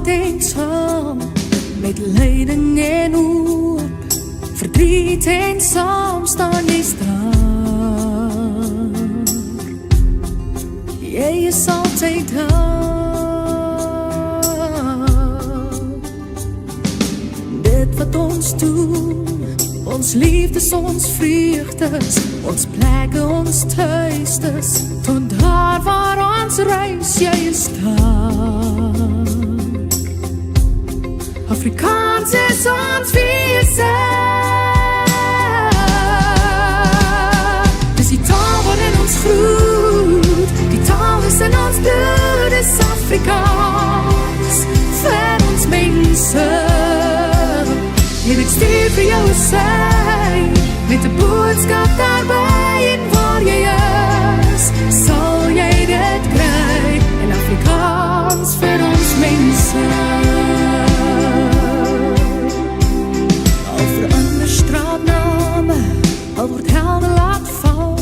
hart eensaam, met lyding en hoop, verdriet en saam staan jy staan. Jy is altyd daar. Dit wat ons doen, ons liefdes, ons vreugdes, ons plekke, ons thuistes, tot daar waar ons reis, jy is daar. Afrikaans is ons wese, dis die taal waarin ons groeit, die taal is in ons bloed, is Afrikaans, vir ons mense. En ek stuur vir jou 'n sy, met 'n boodskap daarby, en waar jy is, sal jy dit kry, in Afrikaans vir ons mense. Al verander straatname, al word helde laat val,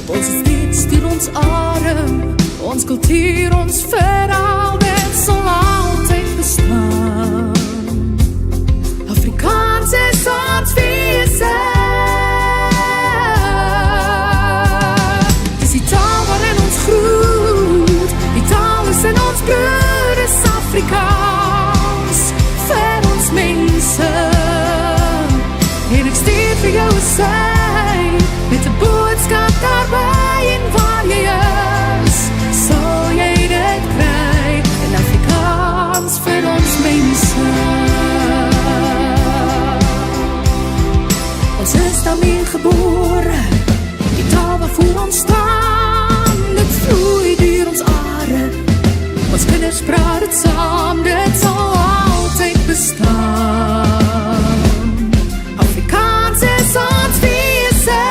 ons is steeds deur ons adem, ons kultuur, ons verhaal, dit sal altyd bestaan. Afrikaans is ons wese, dis die taal waarin ons groeit, die taal is in ons bloed, is Afrikaans, vir ons mense. En ek stuur vir jou 'n sy, met 'n boodskap daarby, en waar jy is, sal jy dit kry, in Afrikaans vir ons mense. Ons is daarmee gebore, die taal waarvoor ons staan, dit vloei deur ons are, ons kinders praat dit saam, dit sal altyd bestaan. Afrikaans is ons wese,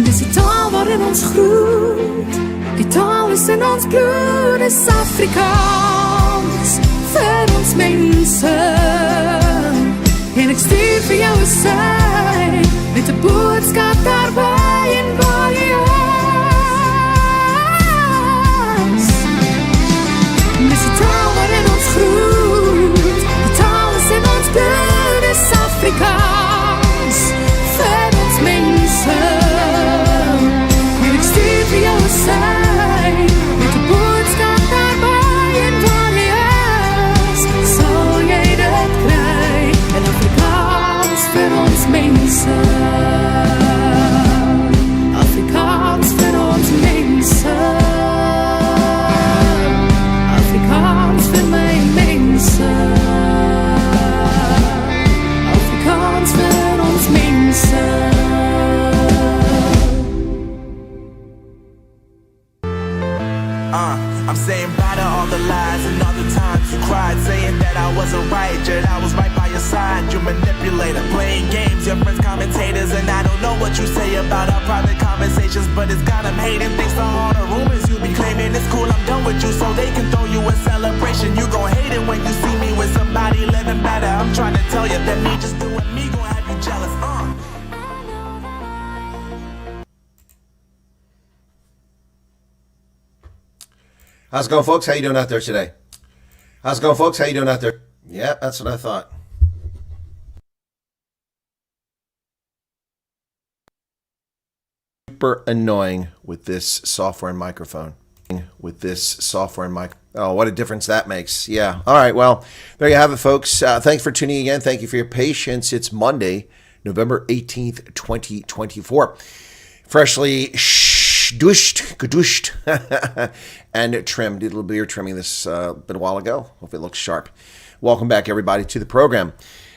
dis die taal waarin ons groeit, die taal is in ons bloed, is Afrikaans, vir ons mense. En ek stuur vir jou 'n sy, met 'n boodskap daarby, en waar jy is. Dis die taal waarin ons groeit, die taal is in ons bloed, is Afrikaans, vir ons mense. En ek stuur vir jou 'n sy, met 'n boodskap daarby, en waar jy is, sal jy dit kry, in Afrikaans vir ons mense. Afrikaans vir ons mense. Afrikaans vir my mense. Afrikaans vir ons mense. I'm saying bye to all the lies and all the times you cried, saying that I wasn't right, yet I was right by your side. You manipulator, playing games, your friends commentators, and I don't know what you say about our private conversations, but it's got them hating. Thanks to all the rumors you be claiming, it's cool, I'm done with you, so they can throw you a celebration. You gon' hate it when you see me with somebody living better. I'm trying to tell you that me just doing me gon' have you jealous. How's it going, folks? How you doing out there today? How's it going, folks? How you doing out there? Yeah, that's what I thought. Super annoying with this software and microphone. Oh, what a difference that makes. Yeah. All right. Well, there you have it, folks. Thanks for tuning in again. Thank you for your patience. It's Monday, November 18th, 2024. Freshly gedushed, and trimmed. Did a little beard trimming this bit a while ago. Hope it looks sharp. Welcome back, everybody, to the program.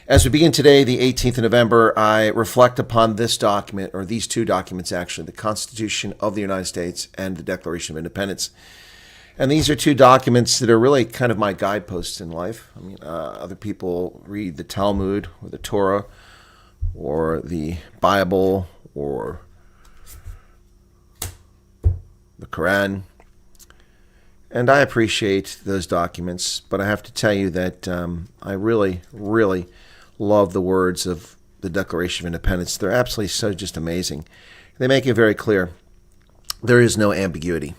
As we begin today, the 18th of November, I reflect upon this document, or these two documents actually, the Constitution of the United States and the Declaration of Independence. And these are two documents that are really kind of my guideposts in life. I mean, other people read the Talmud or the Torah or the Bible or the Quran. And I appreciate those documents, but I have to tell you that I really, really love the words of the Declaration of Independence. They're absolutely so just amazing. They make it very clear. There is no ambiguity.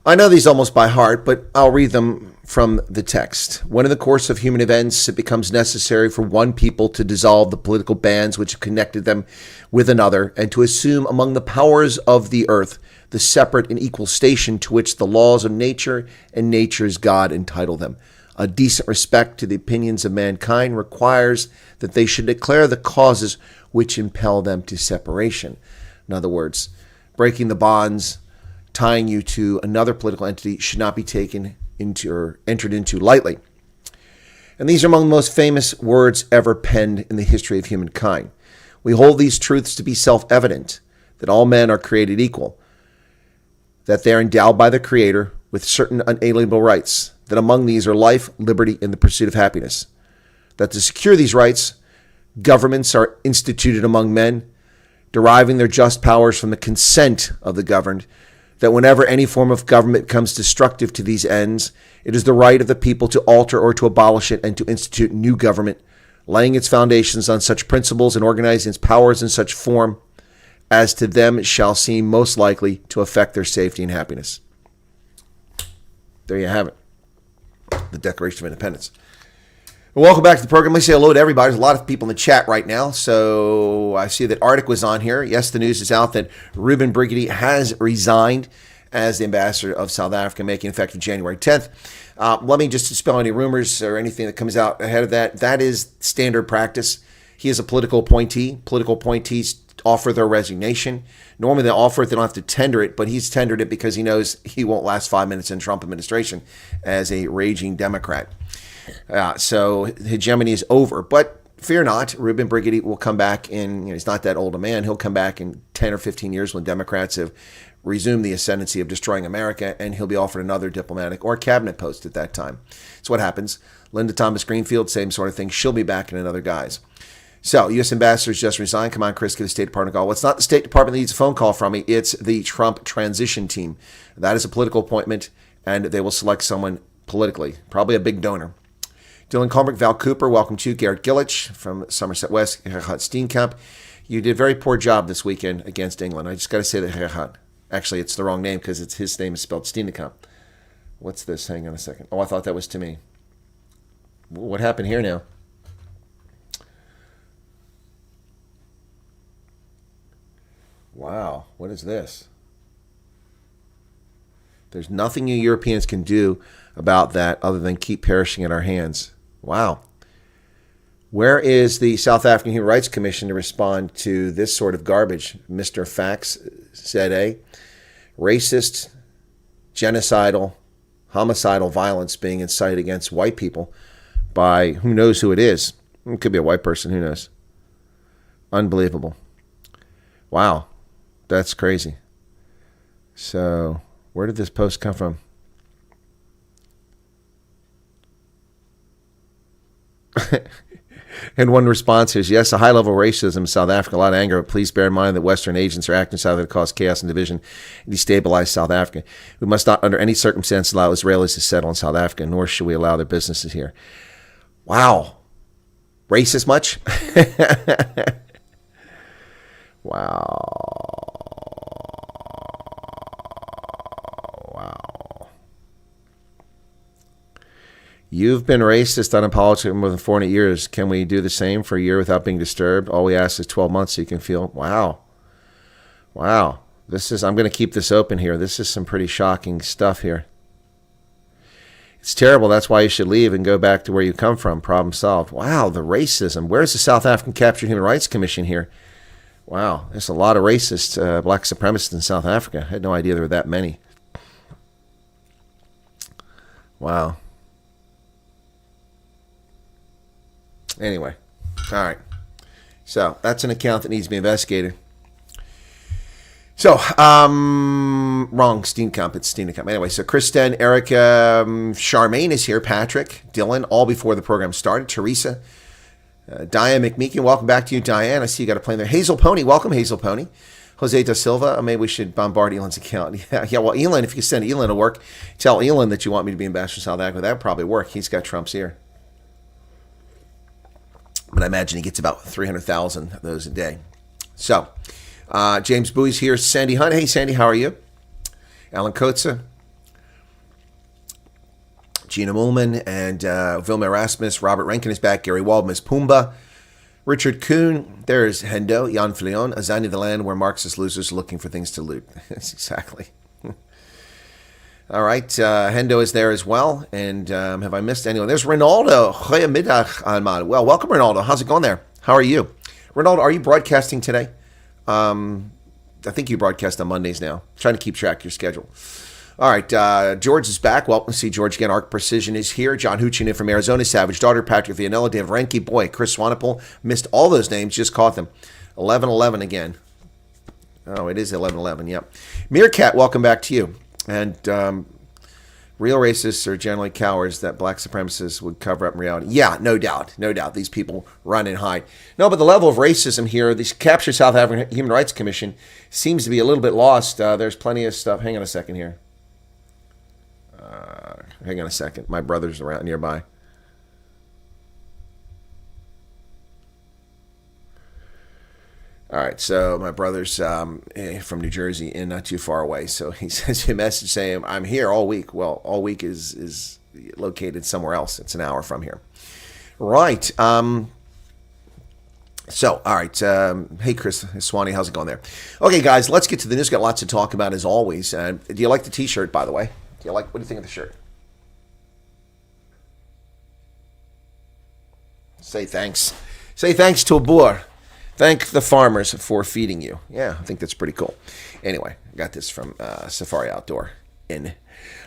I know these almost by heart, but I'll read them from the text. When in the course of human events it becomes necessary for one people to dissolve the political bands which have connected them with another, and to assume among the powers of the earth the separate and equal station to which the laws of nature and nature's God entitle them, a decent respect to the opinions of mankind requires that they should declare the causes which impel them to separation. In other words, breaking the bonds tying you to another political entity should not be taken into or entered into lightly. And these are among the most famous words ever penned in the history of humankind. We hold these truths to be self-evident, that all men are created equal, that they are endowed by the Creator with certain unalienable rights, that among these are life, liberty, and the pursuit of happiness, that to secure these rights, governments are instituted among men, deriving their just powers from the consent of the governed, that whenever any form of government becomes destructive to these ends, it is the right of the people to alter or to abolish it and to institute new government, laying its foundations on such principles and organizing its powers in such form as to them shall seem most likely to affect their safety and happiness. There you have it. The Declaration of Independence. Welcome back to the program. Let me say hello to everybody. There's a lot of people in the chat right now. So I see that Arctic was on here. Yes, the news is out that Ruben Brigidi has resigned as the ambassador of South Africa, making effective January 10th. Let me just dispel any rumors or anything that comes out ahead of that. That is standard practice. He is a political appointee. Political appointees offer their resignation. Normally they offer it, they don't have to tender it, but he's tendered it because he knows he won't last 5 minutes in Trump administration as a raging Democrat. So hegemony is over. But fear not, Ruben Brigidi will come back in, he's not that old a man, he'll come back in 10 or 15 years when Democrats have resumed the ascendancy of destroying America, and he'll be offered another diplomatic or cabinet post at that time. That's what happens. Linda Thomas Greenfield, same sort of thing. She'll be back in another guise. So, U.S. ambassadors just resigned. Come on, Chris, give the State Department a call. Well, it's not the State Department that needs a phone call from me. It's the Trump transition team. That is a political appointment, and they will select someone politically, probably a big donor. Dylan Colbert, Val Cooper, welcome to you. Garrett Gillich from Somerset West, Gerhard Steenkamp. You did a very poor job this weekend against England. I just got to say that Gerhard. Actually, it's the wrong name because his name is spelled Steenkamp. What's this? Hang on a second. Oh, I thought that was to me. What happened here now? Wow, what is this? There's nothing you Europeans can do about that other than keep perishing at our hands. Wow. Where is the South African Human Rights Commission to respond to this sort of garbage? Mr. Fax said racist, genocidal, homicidal violence being incited against white people by who knows who it is. It could be a white person, who knows. Unbelievable. Wow. That's crazy. So, where did this post come from? And one response is, yes, a high level of racism in South Africa, a lot of anger, but please bear in mind that Western agents are acting in South Africa to cause chaos and division and destabilize South Africa. We must not, under any circumstance, allow Israelis to settle in South Africa, nor should we allow their businesses here. Wow. Racist much? Wow. You've been racist unapologetic for more than 400 years. Can we do the same for a year without being disturbed? All we ask is 12 months so you can feel, wow. Wow. I'm going to keep this open here. This is some pretty shocking stuff here. It's terrible. That's why you should leave and go back to where you come from. Problem solved. Wow, the racism. Where's the South African Captured Human Rights Commission here? Wow, there's a lot of racist black supremacists in South Africa. I had no idea there were that many. Wow. Anyway, all right. So that's an account that needs to be investigated. So, wrong, Steenkamp. It's Steenkamp. Anyway, so Kristen, Erica, Charmaine is here, Patrick, Dylan, all before the program started. Teresa, Diane McMeekin, welcome back to you, Diane. I see you got a plane there. Hazel Pony, welcome, Hazel Pony. Jose da Silva, maybe we should bombard Elon's account. Yeah, well, Elon, if you send Elon to work, tell Elon that you want me to be ambassador to South Africa. That would probably work. He's got Trump's ear. But I imagine he gets about 300,000 of those a day. So, James Bowie's here. Sandy Hunt. Hey, Sandy, how are you? Alan Kotza. Gina Mullman and Vilma Erasmus. Robert Rankin is back. Gary Wald, Miss Pumbaa. Richard Kuhn. There's Hendo, Jan Fleon. Azani, the land where Marxist losers are looking for things to loot. That's exactly. All right. Hendo is there as well. And have I missed anyone? There's Ronaldo. Goedemiddag allemaal. Well, welcome, Ronaldo. How's it going there? How are you? Ronaldo, are you broadcasting today? I think you broadcast on Mondays now. Trying to keep track of your schedule. All right, George is back. Welcome to see George again. Arc Precision is here. John Huchin in from Arizona. Savage Daughter, Patrick Vianella, Dave Renke. Boy, Chris Swanepoel. Missed all those names. Just caught them. 11-11 again. Oh, it is 11-11. Yep. Meerkat, welcome back to you. And real racists are generally cowards that black supremacists would cover up in reality. Yeah, no doubt. No doubt. These people run and hide. No, but the level of racism here, this Capture South African Human Rights Commission seems to be a little bit lost. There's plenty of stuff. Hang on a second here. Hang on a second. My brother's around nearby. All right, so my brother's from New Jersey and not too far away. So he sends me a message saying, I'm here all week. Well, all week is located somewhere else. It's an hour from here. Right. So, all right. Hey, Chris Swanee, how's it going there? Okay, guys, let's get to the news. Got lots to talk about as always. Do you like the T-shirt, by the way? What do you think of the shirt? Say thanks. Say thanks to a boer. Thank the farmers for feeding you. Yeah, I think that's pretty cool. Anyway, I got this from Safari Outdoor in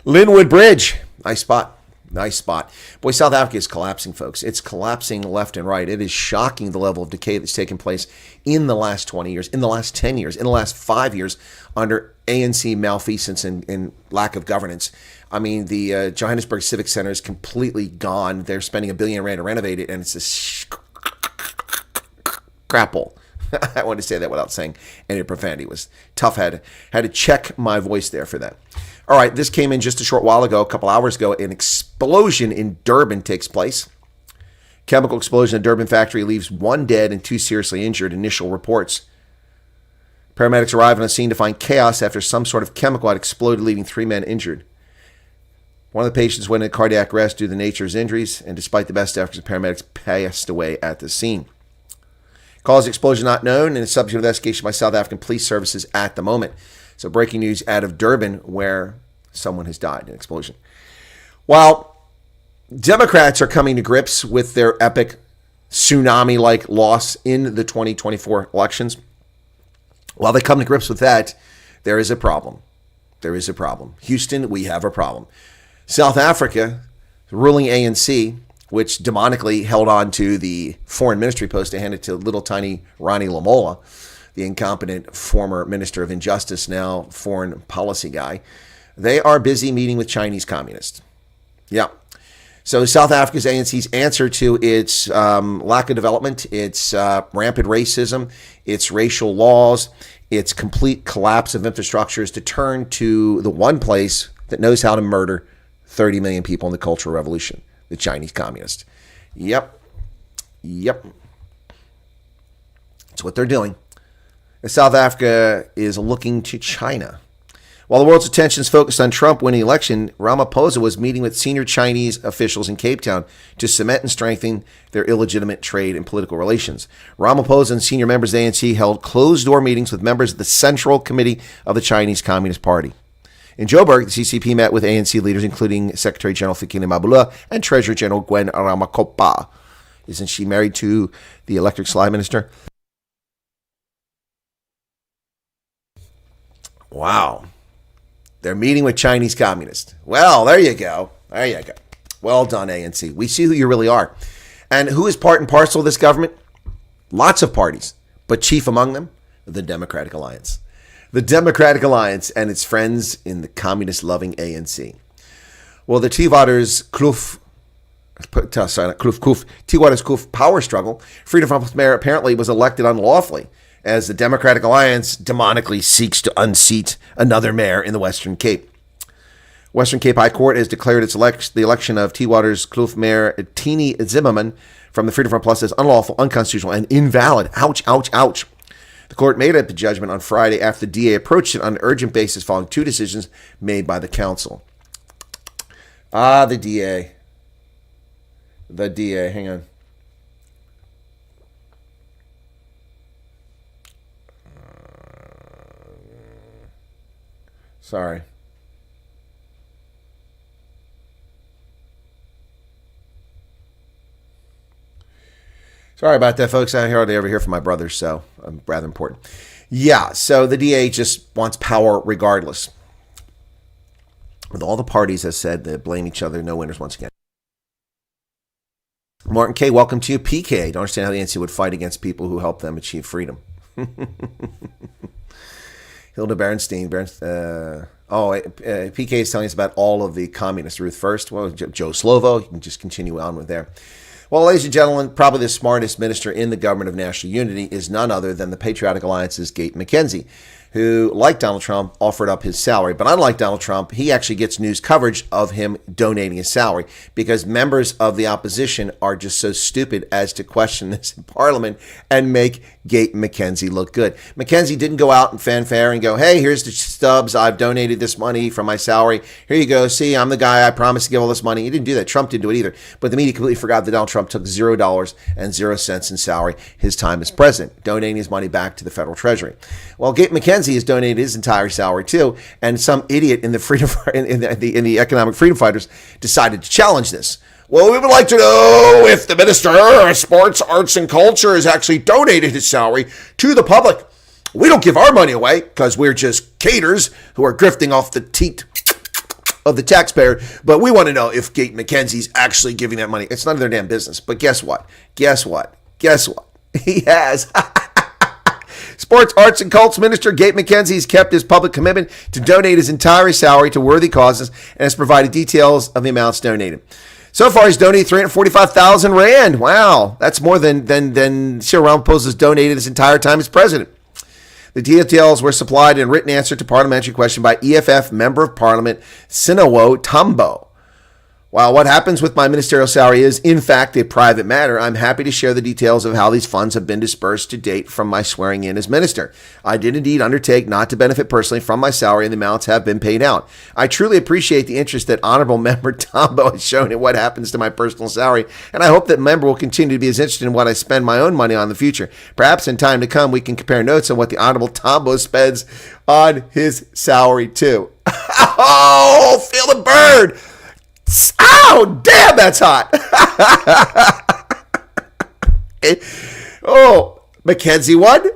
Linwood Bridge. Nice spot. Nice spot. Boy, South Africa is collapsing, folks. It's collapsing left and right. It is shocking the level of decay that's taken place in the last 20 years, in the last 10 years, in the last 5 years under ANC malfeasance and lack of governance. I mean, the Johannesburg Civic Center is completely gone. They're spending R1 billion to renovate it, and it's a crapple. I wanted to say that without saying any profanity. It was tough. Had to check my voice there for that. All right, this came in just a short while ago, a couple hours ago. An explosion in Durban takes place. Chemical explosion in Durban factory leaves 1 dead and 2 seriously injured. Initial reports. Paramedics arrive on the scene to find chaos after some sort of chemical had exploded, leaving 3 men injured. One of the patients went into cardiac arrest due to the nature of his injuries, and despite the best efforts, the paramedics passed away at the scene. Cause of the explosion not known, and it's subject to investigation by South African police services at the moment. So breaking news out of Durban, where someone has died in an explosion. While Democrats are coming to grips with their epic tsunami-like loss in the 2024 elections, while they come to grips with that, there is a problem. There is a problem. Houston, we have a problem. South Africa, ruling ANC, which demonically held on to the foreign ministry post to hand it to little tiny Ronnie Lamola, the incompetent former minister of injustice, now foreign policy guy. They are busy meeting with Chinese communists. Yeah. So South Africa's ANC's answer to its lack of development, its rampant racism, its racial laws, its complete collapse of infrastructure is to turn to the one place that knows how to murder 30 million people in the Cultural Revolution. The Chinese communists. Yep. That's what they're doing. And South Africa is looking to China. While the world's attention is focused on Trump winning the election, Ramaphosa was meeting with senior Chinese officials in Cape Town to cement and strengthen their illegitimate trade and political relations. Ramaphosa and senior members of the ANC held closed-door meetings with members of the Central Committee of the Chinese Communist Party. In Joburg, the CCP met with ANC leaders, including Secretary General Fikile Mbalula and Treasurer General Gwen Ramakopa. Isn't she married to the electric slide minister? Wow. They're meeting with Chinese communists. Well, there you go. There you go. Well done, ANC. We see who you really are. And who is part and parcel of this government? Lots of parties, but chief among them, the Democratic Alliance. The Democratic Alliance and its friends in the communist-loving ANC. Well, the Tiwa's Kloof power struggle, Freedom from Mayor apparently was elected unlawfully as the Democratic Alliance demonically seeks to unseat another mayor in the Western Cape. Western Cape High Court has declared the election of Tiwa's Kloof Mayor Tini Zimmerman from the Freedom from Plus as unlawful, unconstitutional, and invalid. Ouch, ouch, ouch. The court made up the judgment on Friday after the DA approached it on an urgent basis following 2 decisions made by the council. Ah, the DA. The DA. Hang on. Sorry. Sorry about that, folks. I hardly ever hear from my brothers, so I'm rather important. Yeah, so the DA just wants power regardless. With all the parties, as said, that blame each other, no winners once again. Martin K., welcome to you. PK, don't understand how the NC would fight against people who help them achieve freedom. Hilda Berenstein. PK is telling us about all of the communists. Ruth First, well, Joe Slovo, you can just continue on with there. Well, ladies and gentlemen, probably the smartest minister in the government of national unity is none other than the Patriotic Alliance's Gayton McKenzie, who, like Donald Trump, offered up his salary. But unlike Donald Trump, he actually gets news coverage of him donating his salary because members of the opposition are just so stupid as to question this in Parliament and make Gayton McKenzie look good. McKenzie didn't go out and fanfare and go, hey, here's the stubs. I've donated this money from my salary. Here you go. See, I'm the guy. I promised to give all this money. He didn't do that. Trump didn't do it either. But the media completely forgot that Donald Trump took $0.00 in salary his time as president, donating his money back to the federal treasury. Well, Gayton McKenzie has donated his entire salary too, and some idiot in the freedom in the economic freedom fighters decided to challenge this. Well, we would like to know if the Minister of Sports, Arts, and Culture has actually donated his salary to the public. We don't give our money away because we're just caters who are grifting off the teat of the taxpayer. But we want to know if Gayton McKenzie's actually giving that money. It's none of their damn business. But guess what? Guess what? Guess what? He has. Sports, Arts, and Cults Minister Gayton McKenzie has kept his public commitment to donate his entire salary to worthy causes and has provided details of the amounts donated. So far, he's donated 345,000 rand. Wow, that's more than Cyril Ramaphosa has donated his entire time as president. The details were supplied in a written answer to parliamentary question by EFF Member of Parliament Sinowo Tambo. While what happens with my ministerial salary is, in fact, a private matter, I'm happy to share the details of how these funds have been dispersed to date from my swearing in as minister. I did indeed undertake not to benefit personally from my salary, and the amounts have been paid out. I truly appreciate the interest that Honorable Member Tambo has shown in what happens to my personal salary, and I hope that member will continue to be as interested in what I spend my own money on in the future. Perhaps in time to come, we can compare notes on what the Honorable Tambo spends on his salary, too. Oh, feel the bird! Oh, damn, that's hot. Oh, McKenzie 1,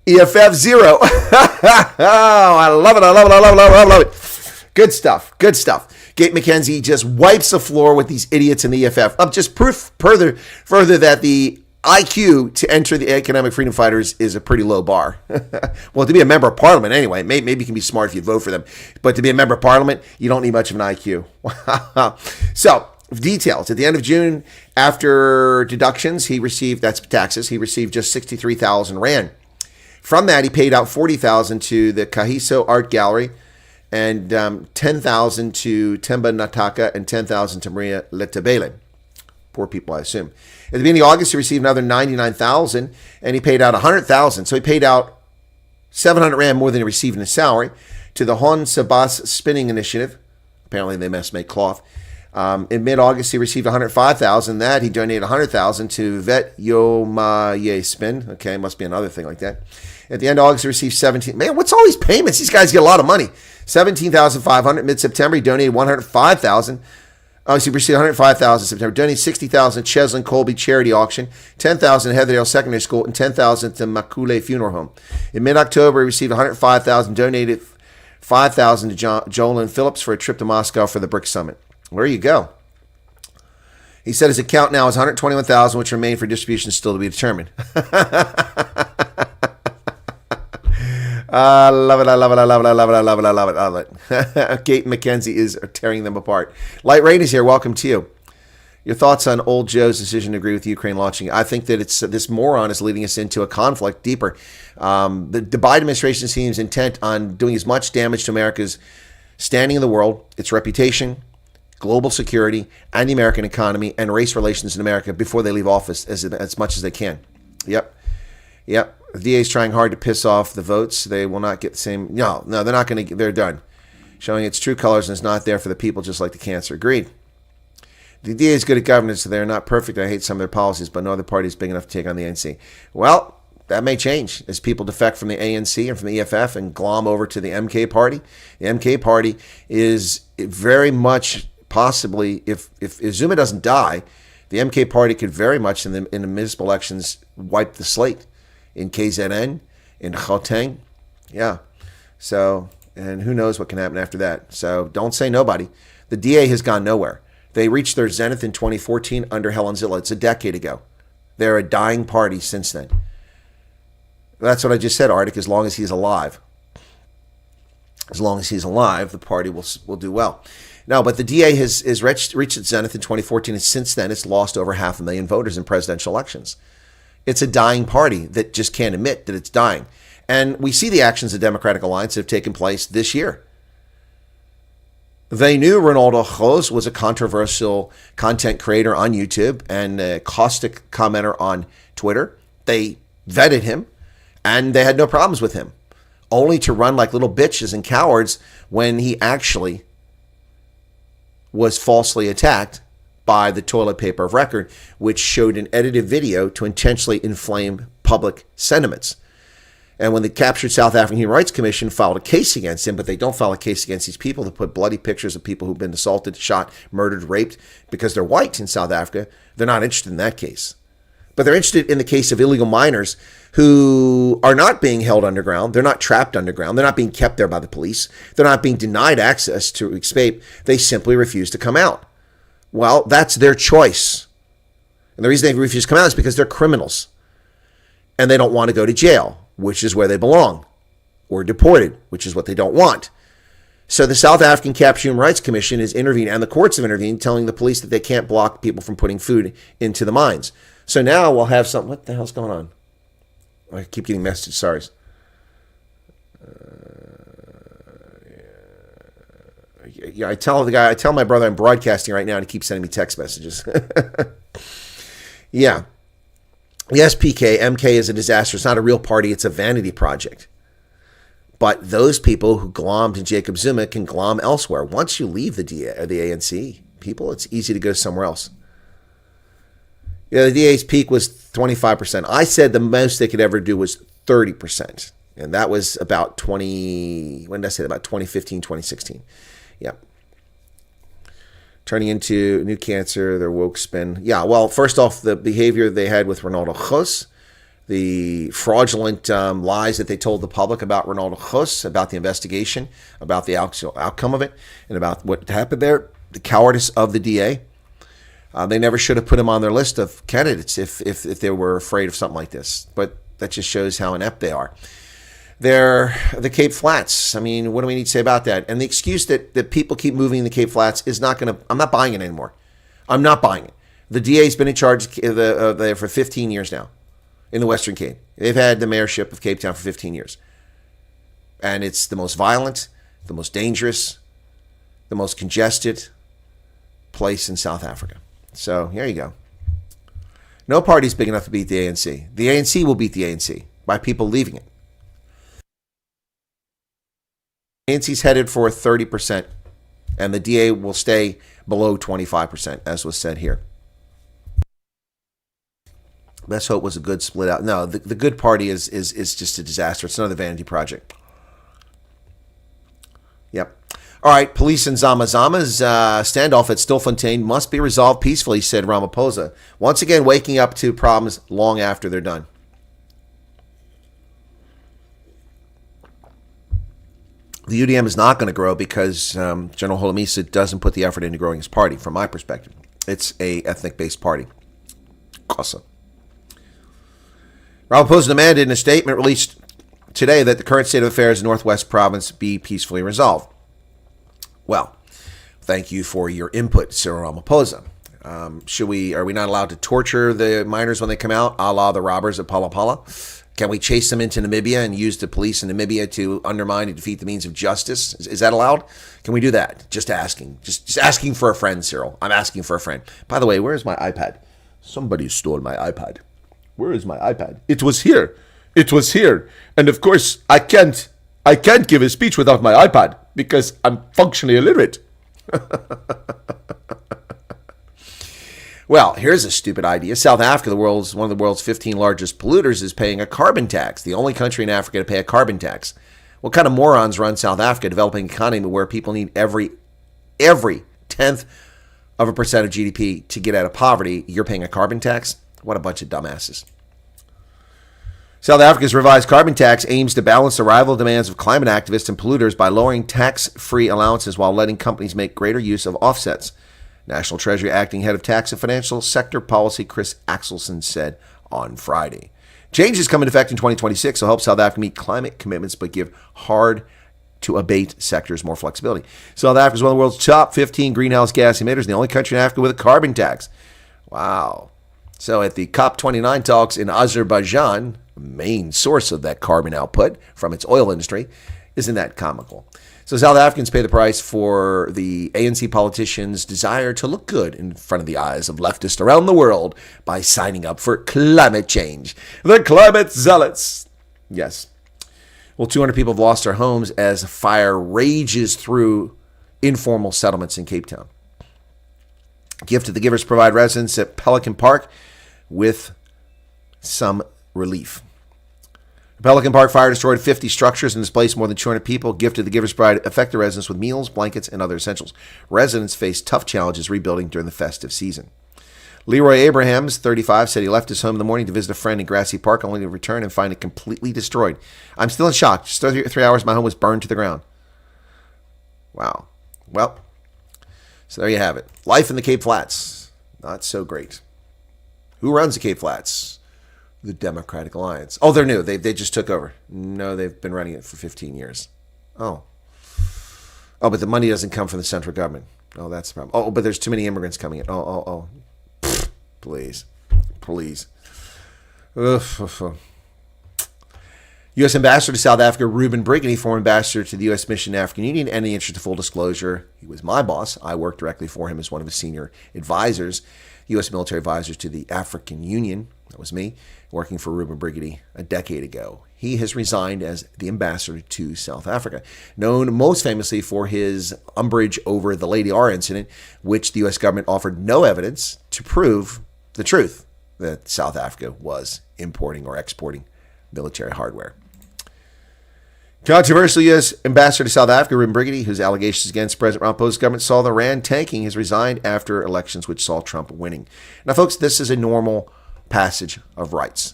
EFF 0. Oh, I love it. I love it. I love it. I love it. Good stuff. Good stuff. Gayton McKenzie just wipes the floor with these idiots in the EFF. Just proof further that the IQ to enter the economic freedom fighters is a pretty low bar. Well, to be a member of parliament anyway, maybe you can be smart if you vote for them. But to be a member of parliament, you don't need much of an IQ. So, details. At the end of June, after deductions, he received, that's taxes, he received just 63,000 rand. From that, he paid out 40,000 to the Kahiso Art Gallery and 10,000 to Temba Nataka and 10,000 to Maria Letabele. Poor people, I assume. At the beginning of August, he received another 99,000, and he paid out 100,000. So he paid out 700 rand more than he received in his salary to the Hon Sabas Spinning Initiative. Apparently, they must make cloth. In mid-August, he received 105,000. That he donated 100,000 to Vet Yomaye Spin. Okay, must be another thing like that. At the end of August, he received 17. Man, what's all these payments? These guys get a lot of money. 17,500. Mid-September, he donated 105,000. He received 105,000 in September. Donated 60,000 Cheslin Colby Charity Auction, 10,000 Heatherdale Secondary School, and 10,000 to Makule Funeral Home. In mid-October, he received 105,000. Donated 5,000 to Jolyn Phillips for a trip to Moscow for the BRICS Summit. There you go. He said his account now is 121,000, which remain for distribution still to be determined. I love it. I love it. I love it. I love it. I love it. I love it. I love it. Gayton McKenzie is tearing them apart. Light Rain is here. Welcome to you. Your thoughts on old Joe's decision to agree with Ukraine launching? I think that it's this moron is leading us into a conflict deeper. The Biden administration seems intent on doing as much damage to America's standing in the world, its reputation, global security, and the American economy and race relations in America before they leave office as much as they can. Yep. The DA is trying hard to piss off the votes. They will not get the same. No, they're not going to. They're done. showing its true colors and is not there for the people, just like the cancer. Agreed. The DA is good at governance, so they're not perfect. I hate some of their policies, but no other party is big enough to take on the ANC. Well, that may change as people defect from the ANC and from the EFF and glom over to the MK party. The MK party is very much possibly, if Zuma doesn't die, the MK party could very much in the municipal elections wipe the slate in KZN, in Gauteng. Yeah. So, and who knows what can happen after that. So don't say nobody. The DA has gone nowhere. They reached their zenith in 2014 under Helen Zille. It's a decade ago. They're a dying party since then. That's what I just said, Arctic. As long as he's alive. As long as he's alive, the party will do well. No, but the DA has reached its zenith in 2014, and since then it's lost over 500,000 voters in presidential elections. It's a dying party that just can't admit that it's dying. And we see the actions of Democratic Alliance that have taken place this year. They knew Ronaldo Ghoz was a controversial content creator on YouTube and a caustic commenter on Twitter. They vetted him, and they had no problems with him, only to run like little bitches and cowards when he actually was falsely attacked by the toilet paper of record, which showed an edited video to intentionally inflame public sentiments. And when the captured South African Human Rights Commission filed a case against him, but they don't file a case against these people that put bloody pictures of people who've been assaulted, shot, murdered, raped because they're white in South Africa, they're not interested in that case. But they're interested in the case of illegal miners who are not being held underground. They're not trapped underground. They're not being kept there by the police. They're not being denied access to escape. They simply refuse to come out. Well, that's their choice. And the reason they refuse to come out is because they're criminals. And they don't want to go to jail, which is where they belong, or deported, which is what they don't want. So the South African Captured Human Rights Commission has intervened, and the courts have intervened, telling the police that they can't block people from putting food into the mines. So now we'll have something. What the hell's going on? I keep getting messages. Sorry. Yeah, I tell my brother I'm broadcasting right now, and he keeps sending me text messages. Yeah. Yes, PK, MK is a disaster. It's not a real party. It's a vanity project. But those people who glommed to Jacob Zuma can glom elsewhere. Once you leave the ANC, people, it's easy to go somewhere else. Yeah, the DA's peak was 25%. I said the most they could ever do was 30%. And that was about when did I say that? About 2015, 2016. Yeah. Turning into new cancer, their woke spin. Yeah, well, first off, the behavior they had with Ronaldo Ghoz, the fraudulent lies that they told the public about Ronaldo Ghoz, about the investigation, about the actual outcome of it, and about what happened there, the cowardice of the DA. They never should have put him on their list of candidates if they were afraid of something like this. But that just shows how inept they are. They're the Cape Flats. I mean, what do we need to say about that? And the excuse that people keep moving the Cape Flats is not going to, I'm not buying it anymore. I'm not buying it. The DA's been in charge there for 15 years now in the Western Cape. They've had the mayorship of Cape Town for 15 years. And it's the most violent, the most dangerous, the most congested place in South Africa. So here you go. No party's big enough to beat the ANC. The ANC will beat the ANC by people leaving it. ANC's headed for 30%, and the DA will stay below 25%, as was said here. Let's hope it was a good split out. No, the good party is just a disaster. It's another vanity project. Yep. All right, police and Zama-Zama's standoff at Stilfontein must be resolved peacefully, said Ramaphosa. Once again, waking up to problems long after they're done. The UDM is not going to grow because General Holomisa doesn't put the effort into growing his party, from my perspective. It's a ethnic-based party. Gaza. Ramaphosa demanded in a statement released today that the current state of affairs in Northwest Province be peacefully resolved. Well, thank you for your input, Cyril Ramaphosa. Are we not allowed to torture the miners when they come out, a la the robbers at Palapala? Can we chase them into Namibia and use the police in Namibia to undermine and defeat the means of justice? Is that allowed? Can we do that? Just asking. Just asking for a friend, Cyril. I'm asking for a friend. By the way, where is my iPad? Somebody stole my iPad. Where is my iPad? It was here. It was here. And of course, I can't give a speech without my iPad because I'm functionally illiterate. Well, here's a stupid idea. South Africa, one of the world's 15 largest polluters, is paying a carbon tax. The only country in Africa to pay a carbon tax. What kind of morons run South Africa, developing an economy where people need every 10th of a percent of GDP to get out of poverty? You're paying a carbon tax? What a bunch of dumbasses. South Africa's revised carbon tax aims to balance the rival demands of climate activists and polluters by lowering tax-free allowances while letting companies make greater use of offsets. National Treasury Acting Head of Tax and Financial Sector Policy Chris Axelson said on Friday. Changes come into effect in 2026 will help South Africa meet climate commitments but give hard-to-abate sectors more flexibility. South Africa is one of the world's top 15 greenhouse gas emitters and the only country in Africa with a carbon tax. Wow. So at the COP29 talks in Azerbaijan, the main source of that carbon output from its oil industry, isn't that comical? So South Africans pay the price for the ANC politicians' desire to look good in front of the eyes of leftists around the world by signing up for climate change. The climate zealots. Yes. Well, 200 people have lost their homes as fire rages through informal settlements in Cape Town. Gift of the Givers provide residents at Pelican Park with some relief. The Pelican Park fire destroyed 50 structures and displaced more than 200 people. Gift of the Givers provide affected residents with meals, blankets, and other essentials. Residents face tough challenges rebuilding during the festive season. Leroy Abrahams, 35, said he left his home in the morning to visit a friend in Grassy Park, only to return and find it completely destroyed. I'm still in shock. Just 3 hours, my home was burned to the ground. Wow. Well, so there you have it. Life in the Cape Flats. Not so great. Who runs the Cape Flats? The Democratic Alliance. Oh, they're new. They just took over. No, they've been running it for 15 years. Oh, but the money doesn't come from the central government. Oh, that's the problem. Oh, but there's too many immigrants coming in. Oh. Pfft, please. U.S. Ambassador to South Africa, Ruben Brigany, former ambassador to the U.S. Mission in African Union, and in the interest of full disclosure, he was my boss. I worked directly for him as one of his senior advisors, U.S. military advisors to the African Union. That was me, working for Ruben Brigany a decade ago. He has resigned as the ambassador to South Africa, known most famously for his umbrage over the Lady R incident, which the U.S. government offered no evidence to prove the truth that South Africa was importing or exporting military hardware. Controversial U.S. ambassador to South Africa, Ruben Brigany, whose allegations against President Ramaphosa's government saw the rand tanking, has resigned after elections which saw Trump winning. Now, folks, this is a normal passage of rights.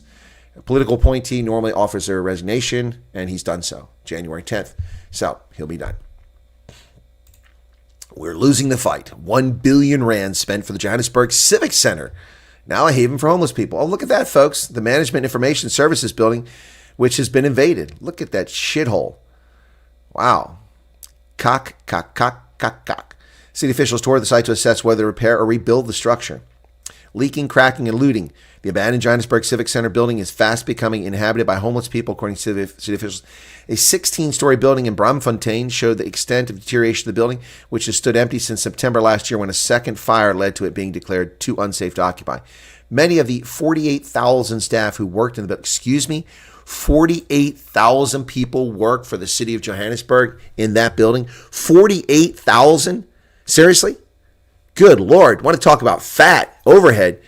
A political appointee normally offers their resignation, and he's done so, January 10th. So he'll be done. We're losing the fight. 1 billion rand spent for the Johannesburg Civic Center. Now a haven for homeless people. Oh, look at that, folks. The Management Information Services building, which has been invaded. Look at that shithole. Wow. Cock. City officials toured the site to assess whether to repair or rebuild the structure. Leaking, cracking, and looting. The abandoned Johannesburg Civic Center building is fast becoming inhabited by homeless people, according to city officials. A 16-story building in Braamfontein showed the extent of deterioration of the building, which has stood empty since September last year when a second fire led to it being declared too unsafe to occupy. Many of the 48,000 staff who worked in the building, 48,000 people work for the city of Johannesburg in that building. 48,000? Seriously? Good Lord. Want to talk about fat overhead?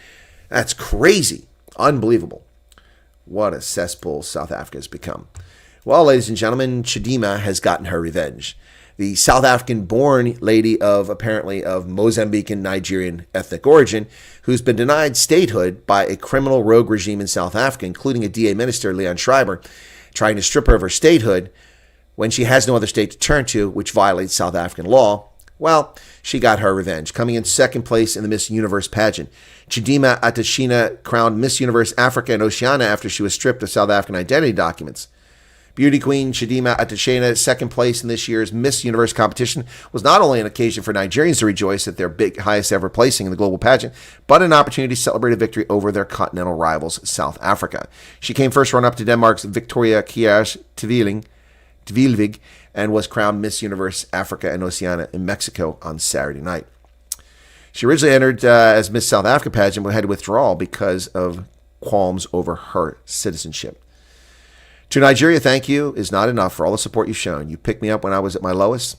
That's crazy. Unbelievable. What a cesspool South Africa has become. Well, ladies and gentlemen, Chidimma has gotten her revenge. The South African-born lady of Mozambican Nigerian ethnic origin, who's been denied statehood by a criminal rogue regime in South Africa, including a DA minister, Leon Schreiber, trying to strip her of her statehood when she has no other state to turn to, which violates South African law. Well, she got her revenge, coming in second place in the Miss Universe pageant. Chidimma Adetshina crowned Miss Universe Africa and Oceania after she was stripped of South African identity documents. Beauty queen Chidimma Adetshina, second place in this year's Miss Universe competition, was not only an occasion for Nigerians to rejoice at their highest ever placing in the global pageant, but an opportunity to celebrate a victory over their continental rivals, South Africa. She came first run-up to Denmark's Victoria Kjærs Tvilvig and was crowned Miss Universe Africa and Oceania in Mexico on Saturday night. She originally entered as Miss South Africa pageant, but had to withdraw because of qualms over her citizenship. To Nigeria, thank you is not enough for all the support you've shown. You picked me up when I was at my lowest.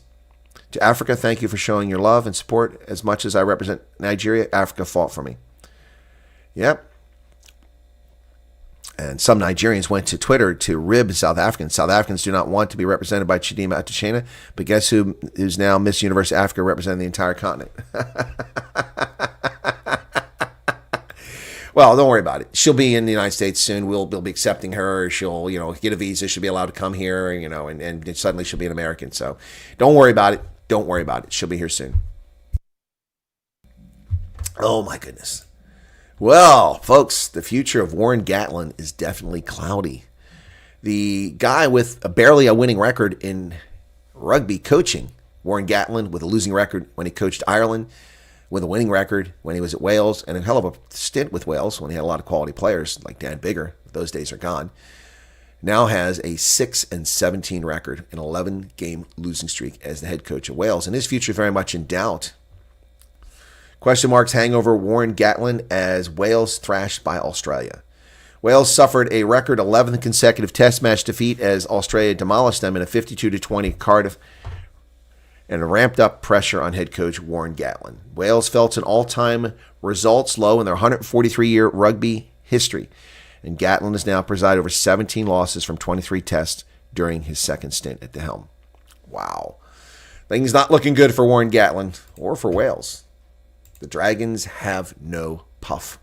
To Africa, thank you for showing your love and support. As much as I represent Nigeria, Africa fought for me. Yep. And some Nigerians went to Twitter to rib South Africans. South Africans do not want to be represented by Chidimma Adetshina, but guess who's now Miss Universe Africa representing the entire continent? Well, don't worry about it. She'll be in the United States soon. We'll be accepting her. She'll, get a visa. She'll be allowed to come here, and suddenly she'll be an American. So don't worry about it. Don't worry about it. She'll be here soon. Oh, my goodness. Well, folks, the future of Warren Gatlin is definitely cloudy. The guy with barely a winning record in rugby coaching, Warren Gatlin with a losing record when he coached Ireland, with a winning record when he was at Wales, and a hell of a stint with Wales when he had a lot of quality players like Dan Biggar. Those days are gone. Now has a 6-17 record, an 11-game losing streak as the head coach of Wales, and his future is very much in doubt. Question marks hang over Warren Gatlin as Wales thrashed by Australia. Wales suffered a record 11th consecutive Test match defeat as Australia demolished them in a 52-20 Cardiff, and ramped up pressure on head coach Warren Gatlin. Wales fell to an all-time results low in their 143-year rugby history, and Gatlin has now presided over 17 losses from 23 tests during his second stint at the helm. Wow. Things not looking good for Warren Gatlin or for Wales. The Dragons have no puff.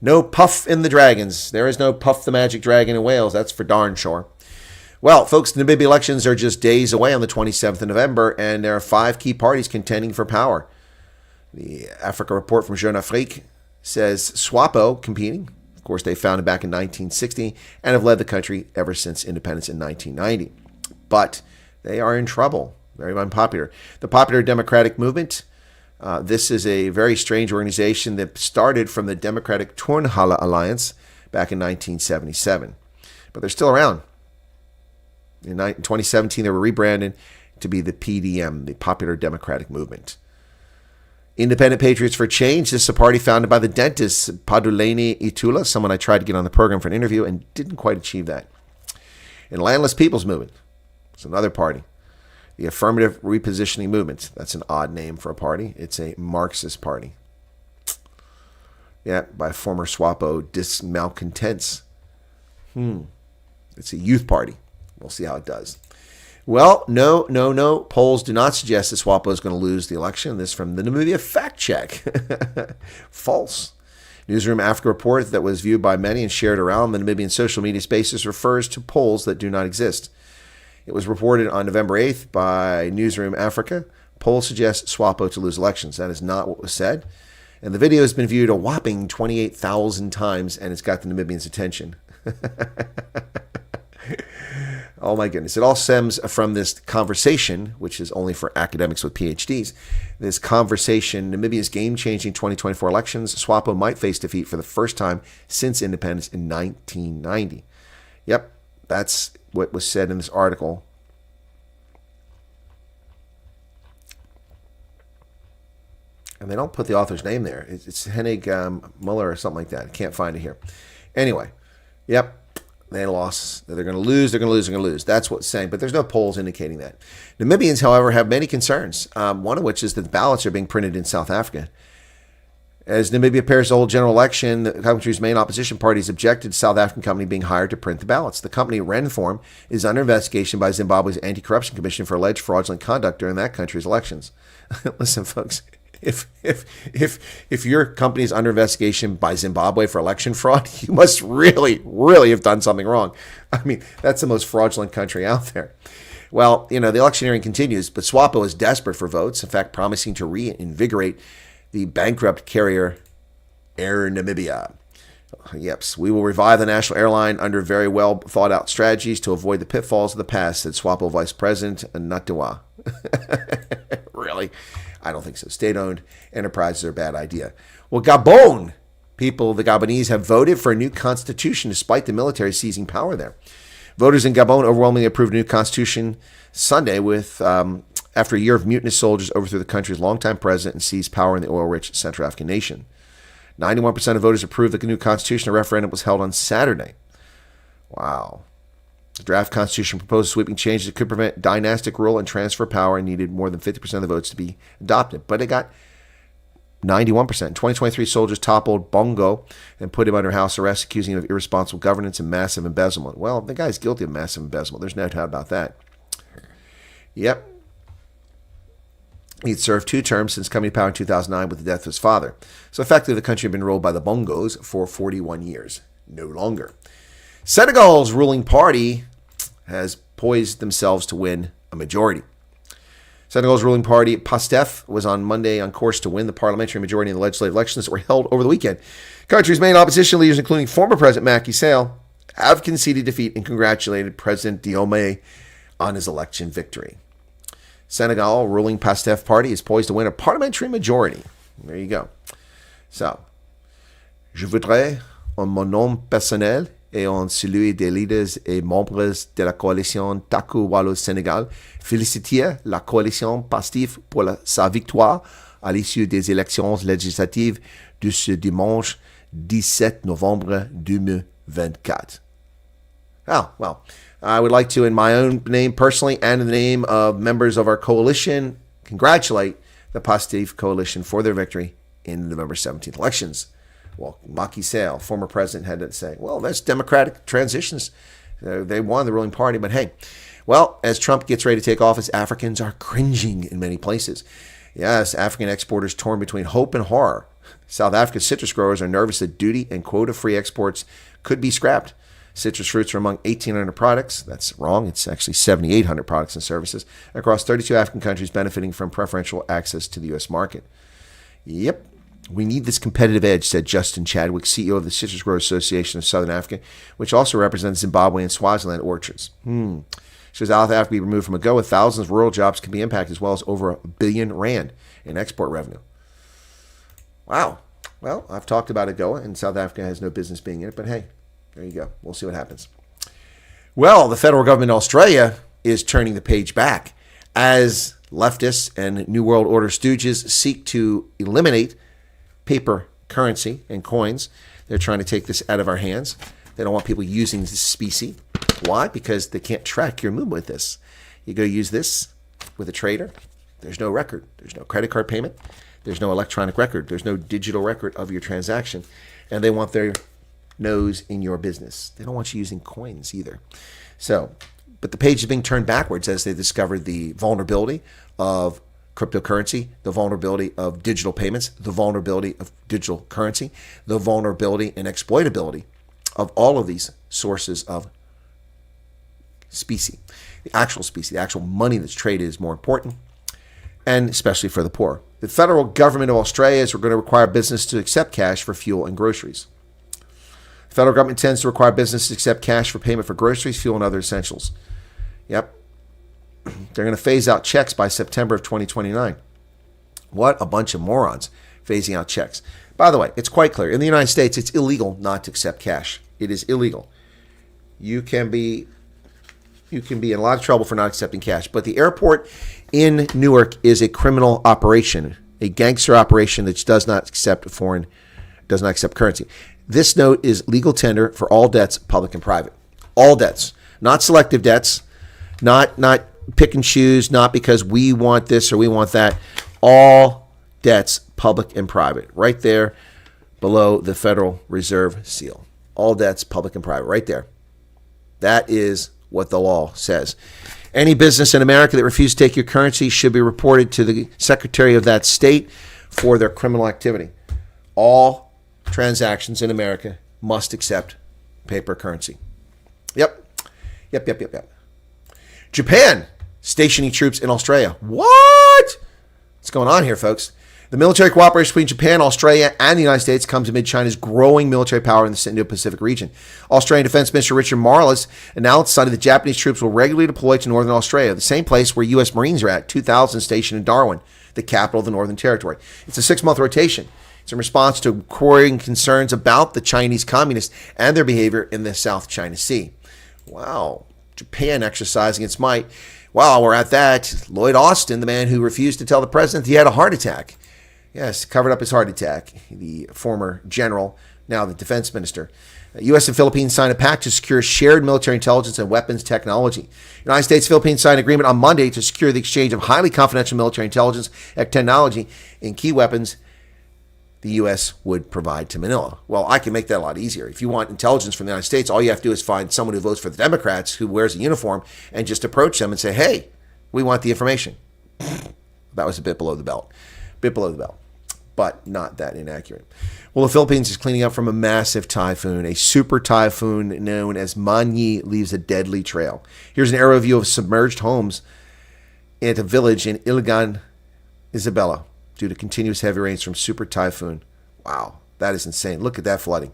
No puff in the Dragons. There is no Puff the Magic Dragon in Wales. That's for darn sure. Well, folks, the Namibia elections are just days away on the 27th of November, and there are 5 key parties contending for power. The Africa report from Jeune Afrique says SWAPO competing. Of course, they founded back in 1960 and have led the country ever since independence in 1990. But they are in trouble. Very unpopular. The Popular Democratic Movement. This is a very strange organization that started from the Democratic Turnhalle Alliance back in 1977. But they're still around. In 2017, they were rebranded to be the PDM, the Popular Democratic Movement. Independent Patriots for Change. This is a party founded by the dentist Paduleni Itula, someone I tried to get on the program for an interview and didn't quite achieve that. And Landless People's Movement. It's another party. The Affirmative Repositioning Movement. That's an odd name for a party. It's a Marxist party. Yeah, by former SWAPO dismalcontents. It's a youth party. We'll see how it does. Well, no. Polls do not suggest that SWAPO is going to lose the election. This from the Namibia Fact Check. False. Newsroom Africa report that was viewed by many and shared around the Namibian social media spaces refers to polls that do not exist. It was reported on November 8th by Newsroom Africa. Polls suggest SWAPO to lose elections. That is not what was said. And the video has been viewed a whopping 28,000 times, and it's got the Namibians' attention. Oh my goodness. It all stems from this conversation, which is only for academics with PhDs. This conversation, Namibia's game-changing 2024 elections, SWAPO might face defeat for the first time since independence in 1990. Yep, that's what was said in this article. And they don't put the author's name there. It's Hennig Muller or something like that. I can't find it here. Anyway, yep. They lost. They're going to lose. They're going to lose. They're going to lose. That's what's saying. But there's no polls indicating that. Namibians, however, have many concerns. One of which is that the ballots are being printed in South Africa. As Namibia prepares to hold general election, the country's main opposition parties objected to South African company being hired to print the ballots. The company, Renform, is under investigation by Zimbabwe's Anti-Corruption Commission for alleged fraudulent conduct during that country's elections. Listen, folks. If your company is under investigation by Zimbabwe for election fraud, you must really, really have done something wrong. I mean, that's the most fraudulent country out there. Well, the electioneering continues, but SWAPO is desperate for votes, in fact, promising to reinvigorate the bankrupt carrier Air Namibia. Yep, we will revive the national airline under very well thought out strategies to avoid the pitfalls of the past, said SWAPO Vice President Natiwa. Really? I don't think so. State-owned enterprises are a bad idea. Well, Gabon, people, the Gabonese have voted for a new constitution despite the military seizing power there. Voters in Gabon overwhelmingly approved a new constitution Sunday after a year of mutinous soldiers overthrew the country's longtime president and seized power in the oil-rich Central African nation. 91% of voters approved the new constitution. A referendum was held on Saturday. Wow. The draft constitution proposed sweeping changes that could prevent dynastic rule and transfer of power and needed more than 50% of the votes to be adopted. But it got 91%. In 2023, soldiers toppled Bongo and put him under house arrest, accusing him of irresponsible governance and massive embezzlement. Well, the guy's guilty of massive embezzlement. There's no doubt about that. Yep. He'd served 2 terms since coming to power in 2009 with the death of his father. So effectively, the country had been ruled by the Bongos for 41 years. No longer. Senegal's ruling party has poised themselves to win a majority. Senegal's ruling party, PASTEF, was on Monday on course to win the parliamentary majority in the legislative elections that were held over the weekend. The country's main opposition leaders, including former President Macky Sall, have conceded defeat and congratulated President Diomaye on his election victory. Senegal ruling PASTEF party is poised to win a parliamentary majority. There you go. So, je voudrais, en mon nom personnel et en celui des leaders et membres de la coalition Taku Wallo Sénégal, féliciter la coalition PASTEF pour sa victoire à l'issue des élections législatives de ce dimanche 17 novembre 2024. Oh, well, I would like to, in my own name personally and in the name of members of our coalition, congratulate the PASTEF coalition for their victory in the November 17th elections. Well, Macky Sall, former president, had to say, well, that's democratic transitions. They won the ruling party, but hey, well, as Trump gets ready to take office, Africans are cringing in many places. Yes, African exporters torn between hope and horror. South Africa's citrus growers are nervous that duty and quota-free exports could be scrapped. Citrus fruits are among 1,800 products. That's wrong. It's actually 7,800 products and services across 32 African countries benefiting from preferential access to the U.S. market. Yep. We need this competitive edge, said Justin Chadwick, CEO of the Citrus Growers Association of Southern Africa, which also represents Zimbabwe and Swaziland orchards. Should South Africa be removed from AGOA, thousands of rural jobs can be impacted, as well as over R1 billion in export revenue. Wow. Well, I've talked about AGOA, and South Africa has no business being in it, but hey, there you go. We'll see what happens. Well, the federal government in Australia is turning the page back as leftists and New World Order stooges seek to eliminate paper currency and coins. They're trying to take this out of our hands. They don't want people using this specie. Why? Because they can't track your movement with this. You go use this with a trader, there's no record. There's no credit card payment. There's no electronic record. There's no digital record of your transaction. And they want their nose in your business. They don't want you using coins either. So, but the page is being turned backwards as they discovered the vulnerability of cryptocurrency, the vulnerability of digital payments, the vulnerability of digital currency, the vulnerability and exploitability of all of these sources of specie. The actual money that's traded is more important, and especially for the poor. The federal government of Australia is going to require business to accept cash for fuel and groceries. The federal government intends to require businesses to accept cash for payment for groceries, fuel, and other essentials. Yep. They're going to phase out checks by September of 2029. What a bunch of morons phasing out checks. By the way, it's quite clear. In the United States, it's illegal not to accept cash. It is illegal. You can be in a lot of trouble for not accepting cash. But the airport in Newark is a criminal operation, a gangster operation that does not accept currency. This note is legal tender for all debts, public and private. All debts, not selective debts, not pick and choose, not because we want this or we want that. All debts, public and private, right there below the Federal Reserve seal. All debts, public and private, right there. That is what the law says. Any business in America that refuses to take your currency should be reported to the Secretary of that state for their criminal activity. All transactions in America must accept paper currency. Yep. Japan stationing troops in Australia. What? What's going on here, folks? The military cooperation between Japan, Australia, and the United States comes amid China's growing military power in the Indo-Pacific region. Australian Defense Minister Richard Marles announced Sunday that Japanese troops will regularly deploy to Northern Australia, the same place where U.S. Marines are at, 2,000 stationed in Darwin, the capital of the Northern Territory. It's a 6-month rotation. It's in response to growing concerns about the Chinese communists and their behavior in the South China Sea. Wow. Japan exercising its might. While we're at that, Lloyd Austin, the man who refused to tell the president he had a heart attack, Yes, covered up his heart attack. The former general, now the defense minister. U.S. and Philippines signed a pact to secure shared military intelligence and weapons technology. United States and Philippines signed an agreement on Monday to secure the exchange of highly confidential military intelligence and technology in key weapons the U.S. would provide to Manila. Well, I can make that a lot easier. If you want intelligence from the United States, all you have to do is find someone who votes for the Democrats who wears a uniform and just approach them and say, hey, we want the information. That was a bit below the belt. But not that inaccurate. Well, the Philippines is cleaning up from a massive typhoon. A super typhoon known as Manyi leaves a deadly trail. Here's an aerial view of submerged homes at a village in Iligan, Isabela, due to continuous heavy rains from super typhoon. Wow, that is insane. Look at that flooding.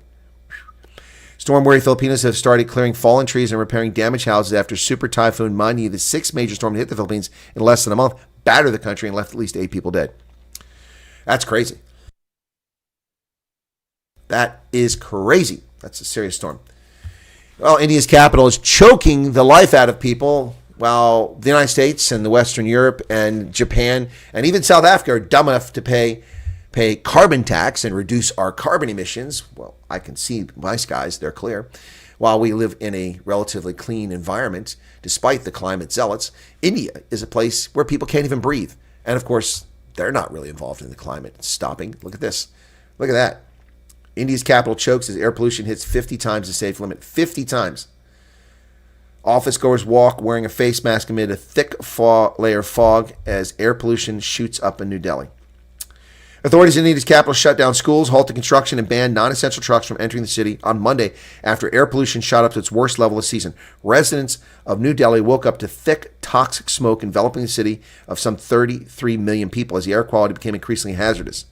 Storm-weary Filipinos have started clearing fallen trees and repairing damaged houses after super typhoon Manyi, the sixth major storm to hit the Philippines in less than a month, battered the country and left at least 8 people dead. That's crazy. That is crazy. That's a serious storm. Well, India's capital is choking the life out of people, while the United States and the Western Europe and Japan and even South Africa are dumb enough to pay carbon tax and reduce our carbon emissions. Well, I can see my skies, they're clear. While we live in a relatively clean environment, despite the climate zealots, India is a place where people can't even breathe. And of course, they're not really involved in the climate stopping. Look at this. Look at that. India's capital chokes as air pollution hits 50 times the safe limit. 50 times. Office goers walk wearing a face mask amid a thick layer of fog as air pollution shoots up in New Delhi. Authorities in India's capital shut down schools, halted construction, and banned non-essential trucks from entering the city on Monday after air pollution shot up to its worst level of the season. Residents of New Delhi woke up to thick, toxic smoke enveloping the city of some 33 million people as the air quality became increasingly hazardous.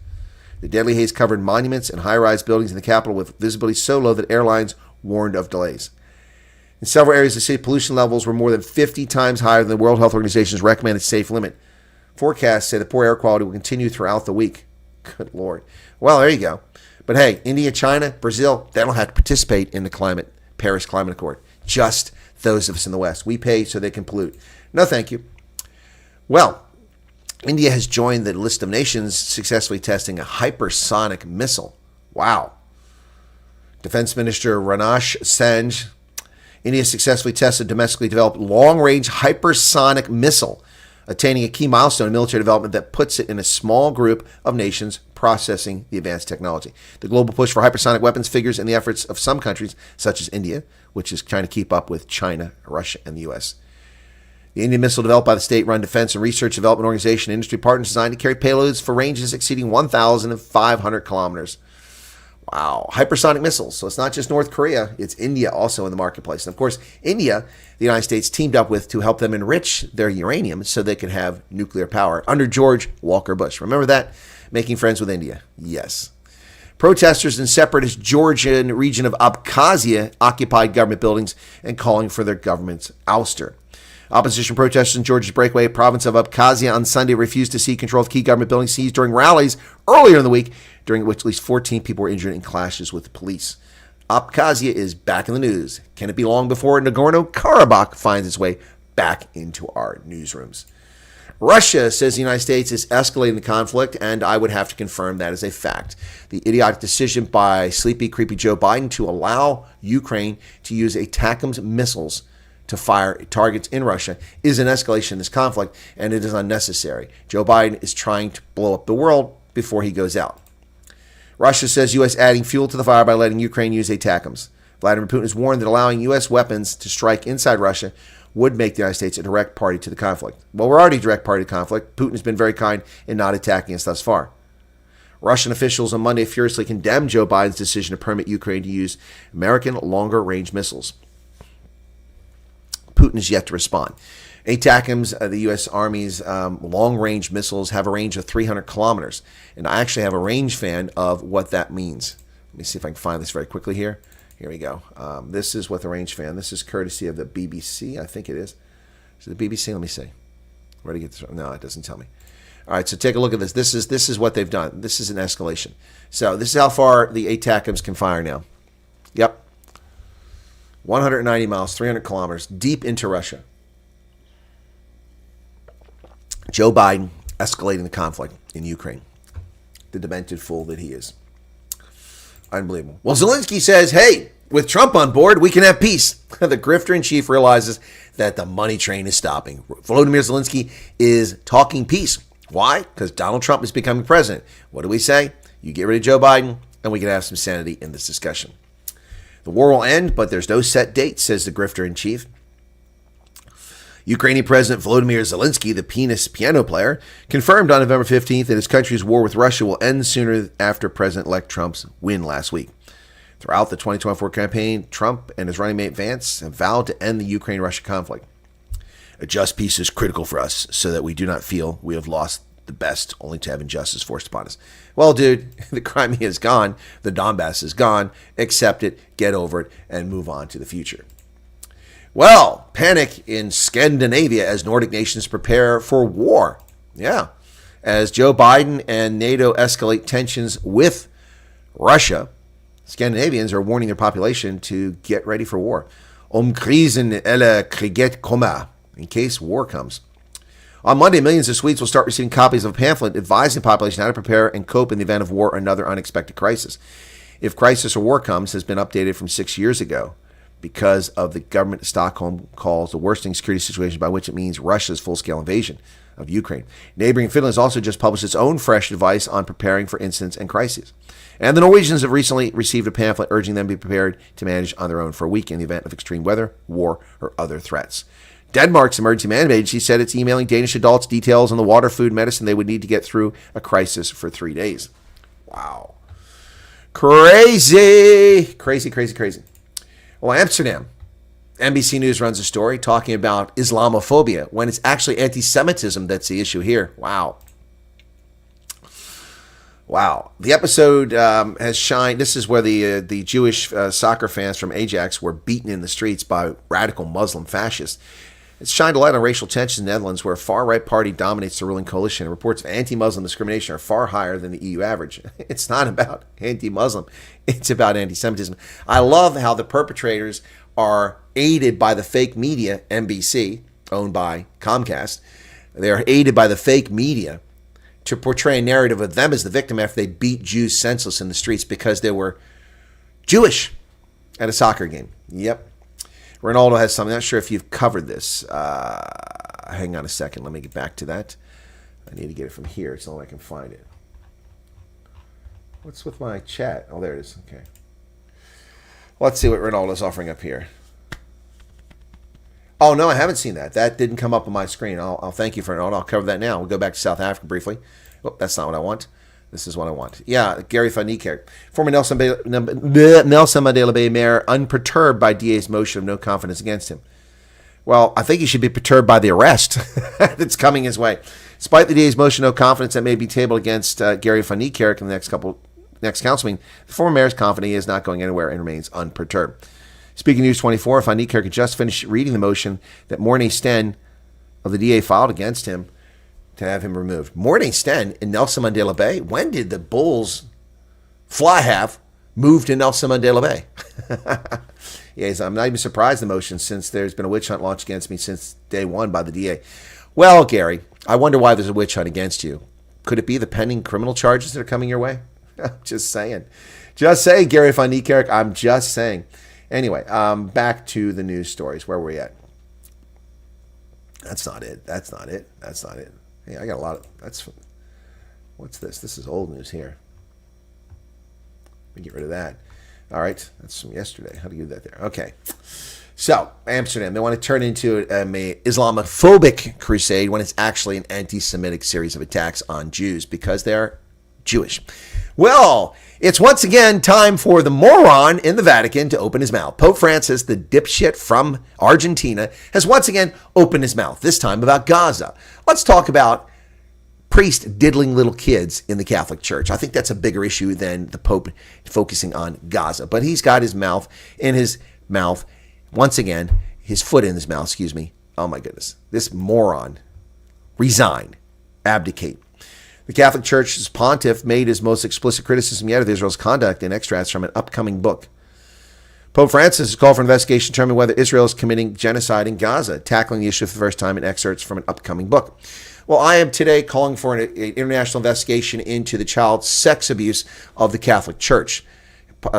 The deadly haze covered monuments and high-rise buildings in the capital with visibility so low that airlines warned of delays. In several areas of the city, pollution levels were more than 50 times higher than the World Health Organization's recommended safe limit. Forecasts say the poor air quality will continue throughout the week. Good Lord. Well, there you go. But hey, India, China, Brazil, they don't have to participate in the Paris Climate Accord. Just those of us in the West. We pay so they can pollute. No, thank you. Well, India has joined the list of nations successfully testing a hypersonic missile. Wow. Defense Minister Rajnath Singh, India successfully tested a domestically developed long-range hypersonic missile, attaining a key milestone in military development that puts it in a small group of nations processing the advanced technology. The global push for hypersonic weapons figures in the efforts of some countries, such as India, which is trying to keep up with China, Russia, and the U.S. The Indian missile, developed by the state-run Defense and Research Development Organization and industry partners, designed to carry payloads for ranges exceeding 1,500 kilometers. Wow. Hypersonic missiles. So it's not just North Korea, it's India also in the marketplace. And of course, India, the United States teamed up with to help them enrich their uranium so they could have nuclear power under George Walker Bush. Remember that? Making friends with India. Yes. Protesters in separatist Georgian region of Abkhazia occupied government buildings and calling for their government's ouster. Opposition protesters in Georgia's breakaway province of Abkhazia on Sunday refused to see control of key government buildings seized during rallies earlier in the week, during which at least 14 people were injured in clashes with the police. Abkhazia is back in the news. Can it be long before Nagorno-Karabakh finds its way back into our newsrooms? Russia says the United States is escalating the conflict, and I would have to confirm that as a fact. The idiotic decision by sleepy, creepy Joe Biden to allow Ukraine to use ATACMS missiles to fire targets in Russia is an escalation in this conflict, and it is unnecessary. Joe Biden is trying to blow up the world before he goes out. Russia says U.S. adding fuel to the fire by letting Ukraine use ATACMS. Vladimir Putin has warned that allowing U.S. weapons to strike inside Russia would make the United States a direct party to the conflict. Well, we're already a direct party to the conflict. Putin has been very kind in not attacking us thus far. Russian officials on Monday furiously condemned Joe Biden's decision to permit Ukraine to use American longer-range missiles. Putin is yet to respond. ATACMS, the U.S. Army's long-range missiles, have a range of 300 kilometers. And I actually have a range fan of what that means. Let me see if I can find this very quickly here. Here we go. This is what the range fan. This is courtesy of the BBC, I think it is. Is it the BBC? Let me see. Where to get this from? No, it doesn't tell me. All right, so take a look at this. This is what they've done. This is an escalation. So this is how far the ATACMS can fire now. Yep. 190 miles, 300 kilometers, deep into Russia. Joe Biden escalating the conflict in Ukraine. the demented fool that he is. Unbelievable. Well, Zelenskyy says, hey, with Trump on board, we can have peace. The grifter-in-chief realizes that the money train is stopping. Volodymyr Zelenskyy is talking peace. Why? Because Donald Trump is becoming president. What do we say? You get rid of Joe Biden, and we can have some sanity in this discussion. The war will end, but there's no set date, says the grifter-in-chief. Ukrainian President Volodymyr Zelenskyy, the piano player, confirmed on November 15th that his country's war with Russia will end sooner after President-elect Trump's win last week. Throughout the 2024 campaign, Trump and his running mate Vance have vowed to end the Ukraine-Russia conflict. A just peace is critical for us so that we do not feel we have lost the best only to have injustice forced upon us. Well, dude, the Crimea is gone. The Donbass is gone. Accept it, get over it, and move on to the future. Well, panic in Scandinavia as Nordic nations prepare for war. Yeah. As Joe Biden and NATO escalate tensions with Russia, Scandinavians are warning their population to get ready for war. Krisen eller kriget kommer, in case war comes. On Monday, millions of Swedes will start receiving copies of a pamphlet advising the population how to prepare and cope in the event of war or another unexpected crisis. If crisis or war comes, has been updated from 6 years ago because of the government of Stockholm calls the worsening security situation, by which it means Russia's full-scale invasion of Ukraine. Neighboring Finland has also just published its own fresh advice on preparing for incidents and crises. And the Norwegians have recently received a pamphlet urging them to be prepared to manage on their own for a week in the event of extreme weather, war, or other threats. Denmark's emergency management agency said it's emailing Danish adults details on the water, food, medicine they would need to get through a crisis for 3 days. Wow. Crazy. Crazy, crazy, crazy. Well, Amsterdam. NBC News runs a story talking about Islamophobia when it's actually anti-Semitism that's the issue here. Wow. Wow. The episode has shined. This is where the Jewish soccer fans from Ajax were beaten in the streets by radical Muslim fascists. It's shined a light on racial tensions in the Netherlands, where a far-right party dominates the ruling coalition, and reports of anti-Muslim discrimination are far higher than the EU average. It's not about anti-Muslim. It's about anti-Semitism. I love how the perpetrators are aided by the fake media, NBC, owned by Comcast. They're aided by the fake media to portray a narrative of them as the victim after they beat Jews senseless in the streets because they were Jewish at a soccer game. Yep. Ronaldo has something. I'm not sure if you've covered this. Hang on a second. Let me get back to that. I need to get it from here. It's the only way I can find it. What's with my chat? Oh, there it is. Okay. Let's see what Ronaldo's offering up here. Oh, no, I haven't seen that. That didn't come up on my screen. I'll thank you for Ronaldo. I'll cover that now. We'll go back to South Africa briefly. Oh, that's not what I want. This is what I want. Yeah, Gary van Niekerk. Former Nelson Mandela Bay mayor unperturbed by DA's motion of no confidence against him. Well, I think he should be perturbed by the arrest that's coming his way. Despite the DA's motion of no confidence that may be tabled against Gary van Niekerk in the next council meeting, the former mayor is confident he is not going anywhere and remains unperturbed. Speaking News 24, Van Niekerk had just finished reading the motion that Morné Sten of the DA filed against him to have him removed. Morné Sten in Nelson Mandela Bay? When did the Bulls fly half move to Nelson Mandela Bay? Yes, I'm not even surprised the motion, since there's been a witch hunt launched against me since day one by the DA. Well, Gary, I wonder why there's a witch hunt against you. Could it be the pending criminal charges that are coming your way? Just saying. Just saying, Gary Van Niekerk. I'm just saying. Anyway, back to the news stories. Where were we at? That's not it. That's not it. That's not it. Hey, I got a lot of... What's this? This is old news here. Let me get rid of that. All right. That's from yesterday. How do you do that there? Okay. So, Amsterdam. They want to turn into an Islamophobic crusade when it's actually an anti-Semitic series of attacks on Jews because they're Jewish. Well, it's once again time for the moron in the Vatican to open his mouth. Pope Francis, the dipshit from Argentina, has once again opened his mouth, this time about Gaza. Let's talk about priest diddling little kids in the Catholic Church. I think that's a bigger issue than the Pope focusing on Gaza. But he's got his mouth in his mouth, once again, his foot in his mouth, excuse me. Oh my goodness. This moron. Resign. Abdicate. The Catholic Church's pontiff made his most explicit criticism yet of Israel's conduct in extracts from an upcoming book. Pope Francis has called for an investigation to determine whether Israel is committing genocide in Gaza, tackling the issue for the first time in excerpts from an upcoming book. Well, I am today calling for an international investigation into the child sex abuse of the Catholic Church,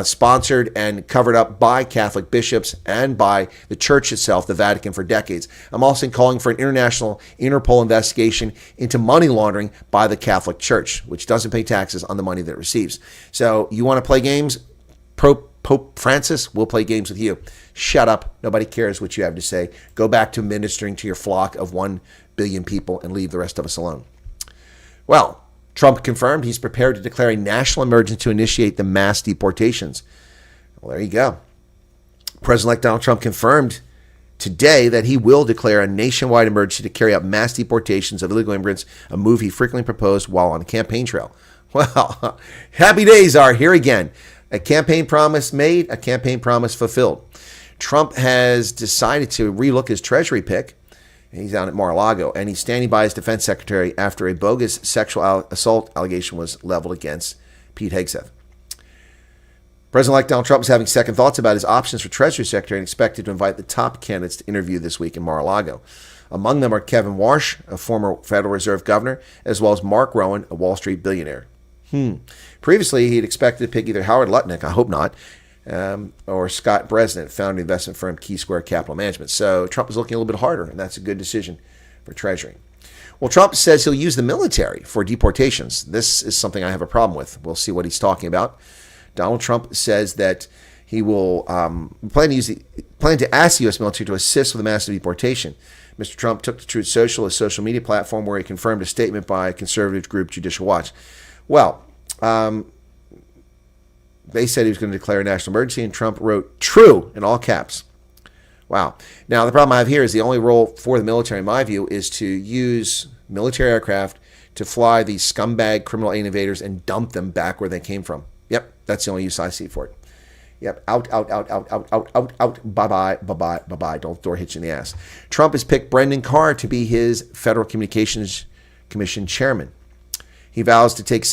sponsored and covered up by Catholic bishops and by the Church itself, the Vatican, for decades. I'm also calling for an international Interpol investigation into money laundering by the Catholic Church, which doesn't pay taxes on the money that it receives. So you want to play games? Pope Francis will play games with you. Shut up. Nobody cares what you have to say. Go back to ministering to your flock of 1 billion people and leave the rest of us alone. Well, Trump confirmed he's prepared to declare a national emergency to initiate the mass deportations. Well, there you go. President-elect Donald Trump confirmed today that he will declare a nationwide emergency to carry out mass deportations of illegal immigrants, a move he frequently proposed while on the campaign trail. Well, happy days are here again. A campaign promise made, a campaign promise fulfilled. Trump has decided to relook his Treasury pick. He's down at Mar-a-Lago, and he's standing by his defense secretary after a bogus sexual assault allegation was leveled against Pete Hegseth. President-elect Donald Trump is having second thoughts about his options for Treasury Secretary and expected to invite the top candidates to interview this week in Mar-a-Lago. Among them are Kevin Warsh, a former Federal Reserve governor, as well as Mark Rowan, a Wall Street billionaire. Previously, he'd expected to pick either Howard Lutnick, I hope not, or Scott Bresnan, founding investment firm Key Square Capital Management. So Trump is looking a little bit harder, and that's a good decision for Treasury. Well, Trump says he'll use the military for deportations. This is something I have a problem with. We'll see what he's talking about. Donald Trump says that he will plan to ask the U.S. military to assist with a massive deportation. Mr. Trump took to Truth Social, a social media platform, where he confirmed a statement by conservative group Judicial Watch. Well, they said he was going to declare a national emergency, and Trump wrote "true" in all caps. Wow. Now, the problem I have here is the only role for the military, in my view, is to use military aircraft to fly these scumbag criminal alien invaders and dump them back where they came from. Yep, that's the only use I see for it. Yep, out, bye-bye, bye-bye, bye-bye. Don't door hit you in the ass. Trump has picked Brendan Carr to be his Federal Communications Commission chairman. He vows to take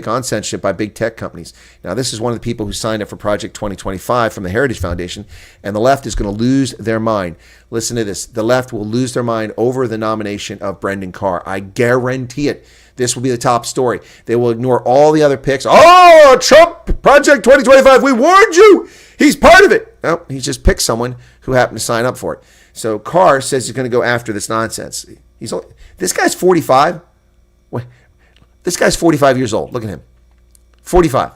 on censorship by big tech companies. Now, this is one of the people who signed up for Project 2025 from the Heritage Foundation, and the left is going to lose their mind. Listen to this. The left will lose their mind over the nomination of Brendan Carr. I guarantee it. This will be the top story. They will ignore all the other picks. Oh, Trump, Project 2025, we warned you. He's part of it. No, he just picked someone who happened to sign up for it. So Carr says he's going to go after this nonsense. This guy's 45. This guy's 45 years old. Look at him. 45.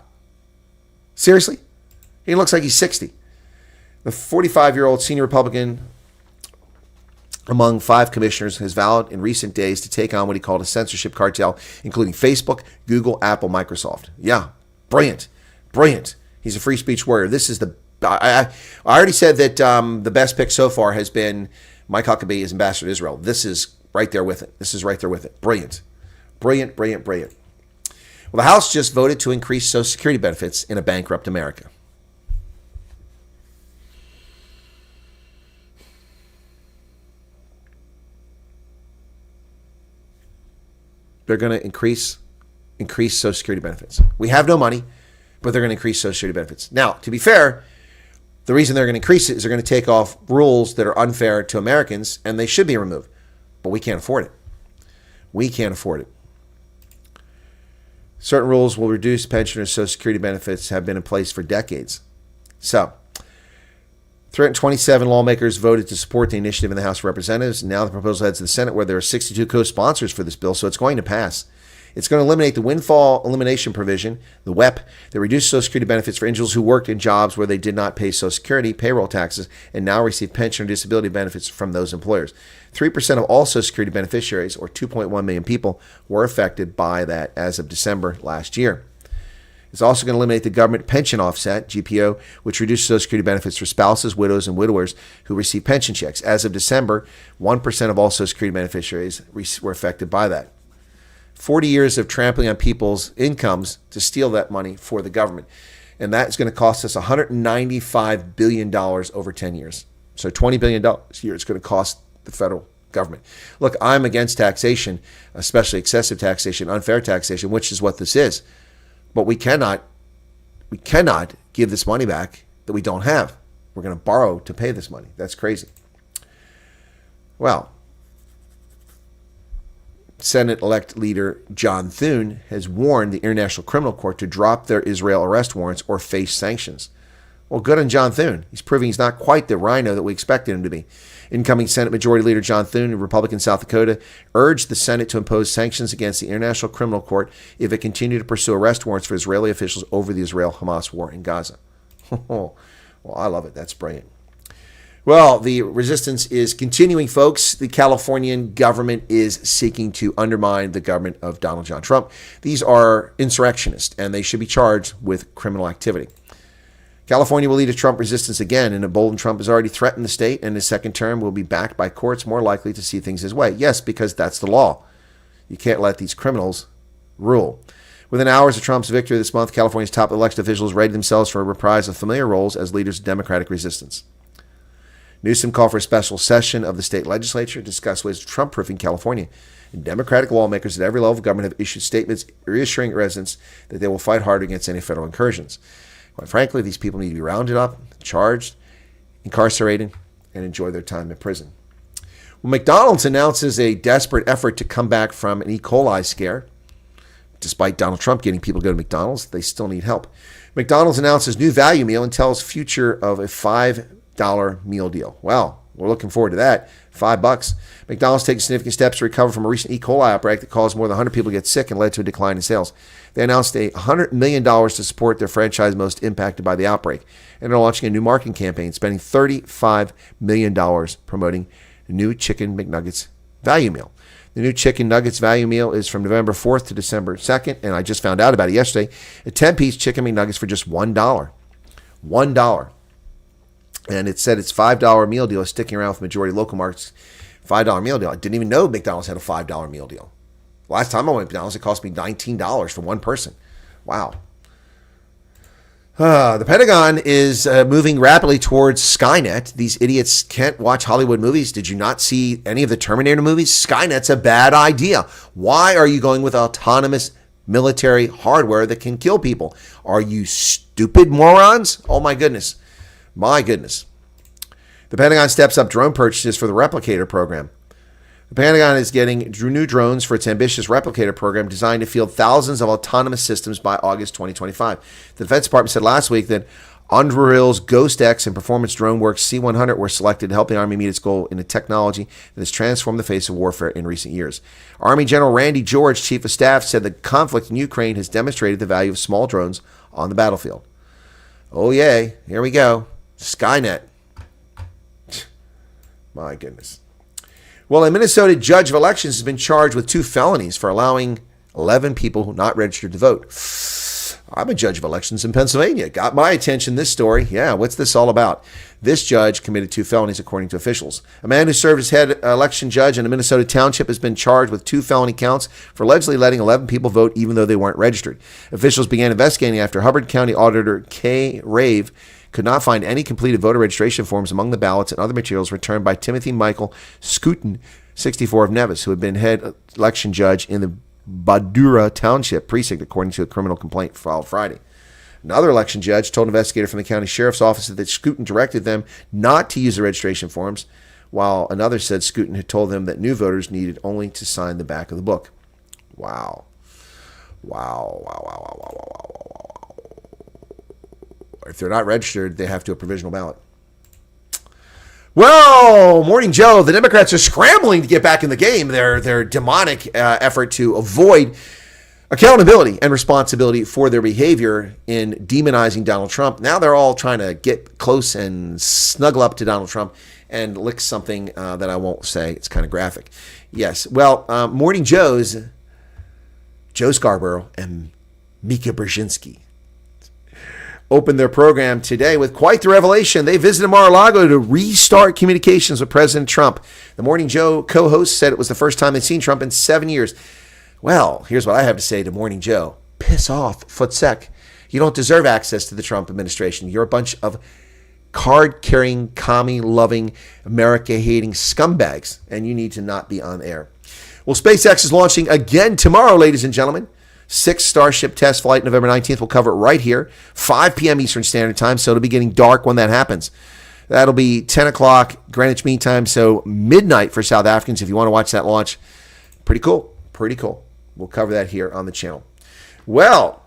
Seriously? He looks like he's 60. The 45-year-old senior Republican among 5 commissioners has vowed in recent days to take on what he called a censorship cartel, including Facebook, Google, Apple, Microsoft. Yeah, brilliant. Brilliant. He's a free speech warrior. This is I already said that the best pick so far has been Mike Huckabee as ambassador to Israel. This is right there with it. Brilliant. Brilliant, brilliant, brilliant. Well, the House just voted to increase Social Security benefits in a bankrupt America. They're going to increase Social Security benefits. We have no money, but they're going to increase Social Security benefits. Now, to be fair, the reason they're going to increase it is they're going to take off rules that are unfair to Americans, and they should be removed. But we can't afford it. We can't afford it. Certain rules will reduce pensioners' Social Security benefits have been in place for decades. So, 327 lawmakers voted to support the initiative in the House of Representatives. Now the proposal heads to the Senate, where there are 62 co-sponsors for this bill, so it's going to pass. It's going to eliminate the windfall elimination provision, the WEP, that reduced Social Security benefits for individuals who worked in jobs where they did not pay Social Security, payroll taxes, and now receive pension or disability benefits from those employers. 3% of all Social Security beneficiaries, or 2.1 million people, were affected by that as of December last year. It's also going to eliminate the government pension offset, GPO, which reduces Social Security benefits for spouses, widows, and widowers who receive pension checks. As of December, 1% of all Social Security beneficiaries were affected by that. 40 years of trampling on people's incomes to steal that money for the government. And that is going to cost us $195 billion over 10 years. So $20 billion a year it's going to cost the federal government. Look, I'm against taxation, especially excessive taxation, unfair taxation, which is what this is. But we cannot give this money back that we don't have. We're going to borrow to pay this money. That's crazy. Well, Senate-elect leader John Thune has warned the International Criminal Court to drop their Israel arrest warrants or face sanctions. Well, good on John Thune. He's proving he's not quite the rhino that we expected him to be. Incoming Senate Majority Leader John Thune, a Republican South Dakota, urged the Senate to impose sanctions against the International Criminal Court if it continued to pursue arrest warrants for Israeli officials over the Israel-Hamas war in Gaza. Well, I love it. That's brilliant. Well, the resistance is continuing, folks. The Californian government is seeking to undermine the government of Donald John Trump. These are insurrectionists, and they should be charged with criminal activity. California will lead a Trump resistance again, and emboldened Trump has already threatened the state, and his second term will be backed by courts more likely to see things his way. Yes, because that's the law. You can't let these criminals rule. Within hours of Trump's victory this month, California's top elected officials readied themselves for a reprise of familiar roles as leaders of democratic resistance. Newsom called for a special session of the state legislature to discuss ways of Trump-proofing California. And Democratic lawmakers at every level of government have issued statements reassuring residents that they will fight hard against any federal incursions. Quite frankly, these people need to be rounded up, charged, incarcerated, and enjoy their time in prison. Well, McDonald's announces a desperate effort to come back from an E. coli scare. Despite Donald Trump getting people to go to McDonald's, they still need help. McDonald's announces new value meal and tells future of a $5 meal deal. Well, we're looking forward to that. $5. McDonald's taking significant steps to recover from a recent E. coli outbreak that caused more than 100 people to get sick and led to a decline in sales. They announced $100 million to support their franchise most impacted by the outbreak. And they're launching a new marketing campaign, spending $35 million promoting the new Chicken McNuggets value meal. The new Chicken Nuggets value meal is from November 4th to December 2nd, and I just found out about it yesterday. A 10-piece Chicken McNuggets for just $1. $1. And it said its $5 meal deal is sticking around with majority local markets. $5 meal deal. I didn't even know McDonald's had a $5 meal deal. Last time I went to McDonald's, it cost me $19 for one person. Wow. The Pentagon is moving rapidly towards Skynet. These idiots can't watch Hollywood movies. Did you not see any of the Terminator movies? Skynet's a bad idea. Why are you going with autonomous military hardware that can kill people? Are you stupid morons? Oh, my goodness. My goodness. The Pentagon steps up drone purchases for the Replicator program. The Pentagon is getting new drones for its ambitious Replicator program designed to field thousands of autonomous systems by August 2025. The Defense Department said last week that Andurill's Ghost X and Performance DroneWorks C-100 were selected to help the Army meet its goal in a technology that has transformed the face of warfare in recent years. Army General Randy George, Chief of Staff, said the conflict in Ukraine has demonstrated the value of small drones on the battlefield. Oh, yay. Here we go. Skynet. My goodness. Well, a Minnesota judge of elections has been charged with 2 felonies for allowing 11 people who not registered to vote. I'm a judge of elections in Pennsylvania. Got my attention, this story. Yeah, what's this all about? This judge committed 2 felonies, according to officials. A man who served as head election judge in a Minnesota township has been charged with 2 felony counts for allegedly letting 11 people vote even though they weren't registered. Officials began investigating after Hubbard County Auditor Kay Rave could not find any completed voter registration forms among the ballots and other materials returned by Timothy Michael Scooten, 64 of Nevis, who had been head election judge in the Badura Township precinct, according to a criminal complaint filed Friday. Another election judge told an investigator from the county sheriff's office that Scooten directed them not to use the registration forms, while another said Scooten had told them that new voters needed only to sign the back of the book. Wow. If they're not registered, they have to do a provisional ballot. Well, Morning Joe, the Democrats are scrambling to get back in the game. Their demonic effort to avoid accountability and responsibility for their behavior in demonizing Donald Trump. Now they're all trying to get close and snuggle up to Donald Trump and lick something that I won't say. It's kind of graphic. Yes. Well, Morning Joe's Joe Scarborough and Mika Brzezinski opened their program today with quite the revelation. They visited Mar-a-Lago to restart communications with President Trump. The Morning Joe co-host said it was the first time they'd seen Trump in 7 years. Well, here's what I have to say to Morning Joe. Piss off, Footsec. You don't deserve access to the Trump administration. You're a bunch of card-carrying, commie-loving, America-hating scumbags, and you need to not be on air. Well, SpaceX is launching again tomorrow, ladies and gentlemen. 6th Starship test flight, November 19th. We'll cover it right here, 5 p.m. Eastern Standard Time, so it'll be getting dark when that happens. That'll be 10 o'clock Greenwich Mean Time, so midnight for South Africans if you want to watch that launch. Pretty cool. Pretty cool. We'll cover that here on the channel. Well,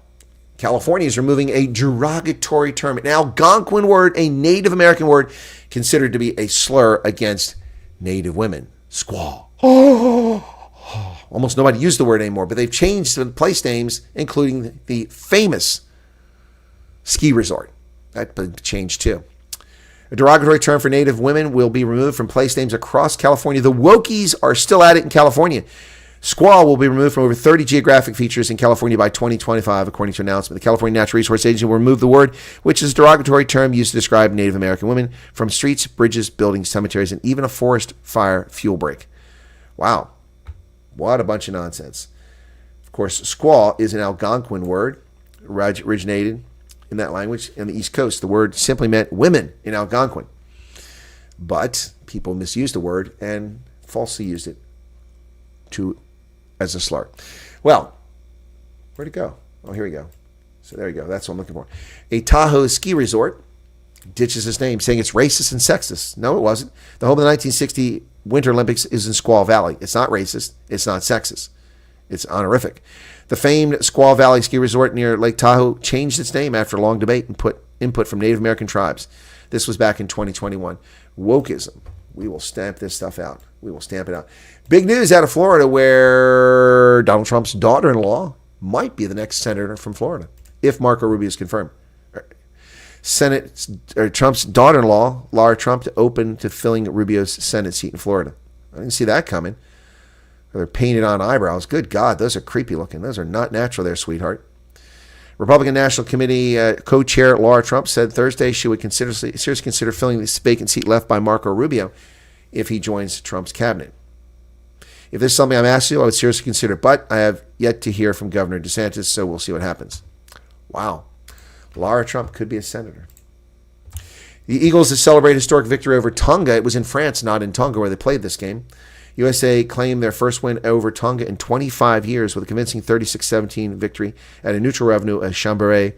California is removing a derogatory term, an Algonquin word, a Native American word considered to be a slur against Native women. Squaw. Almost nobody used the word anymore, but they've changed the place names, including the famous ski resort. That changed too. A derogatory term for Native women will be removed from place names across California. The Wokies are still at it in California. Squaw will be removed from over 30 geographic features in California by 2025, according to an announcement. The California Natural Resource Agency will remove the word, which is a derogatory term used to describe Native American women, from streets, bridges, buildings, cemeteries, and even a forest fire fuel break. Wow. What a bunch of nonsense. Of course, squaw is an Algonquin word, originated in that language in the East Coast. The word simply meant women in Algonquin. But people misused the word and falsely used it as a slur. Well, where'd it go? Oh, here we go. So there you go. That's what I'm looking for. A Tahoe ski resort ditches its name, saying it's racist and sexist. No, it wasn't. The home of the 1960 Winter Olympics is in Squaw Valley. It's not racist. It's not sexist. It's honorific. The famed Squaw Valley ski resort near Lake Tahoe changed its name after a long debate and put input from Native American tribes. This was back in 2021. Wokeism. We will stamp this stuff out. We will stamp it out. Big news out of Florida, where Donald Trump's daughter-in-law might be the next senator from Florida, if Marco Rubio is confirmed. Trump's daughter-in-law, Laura Trump, open to filling Rubio's Senate seat in Florida. I didn't see that coming. They're painted on eyebrows. Good God, those are creepy looking. Those are not natural there, sweetheart. Republican National Committee co-chair Laura Trump said Thursday she would seriously consider filling this vacant seat left by Marco Rubio if he joins Trump's cabinet. If this is something I'm asked to do, I would seriously consider, but I have yet to hear from Governor DeSantis, so we'll see what happens. Wow. Laura Trump could be a senator. The Eagles have celebrated historic victory over Tonga. It was in France, not in Tonga, where they played this game. USA claimed their first win over Tonga in 25 years with a convincing 36-17 victory at a neutral revenue at Chambéry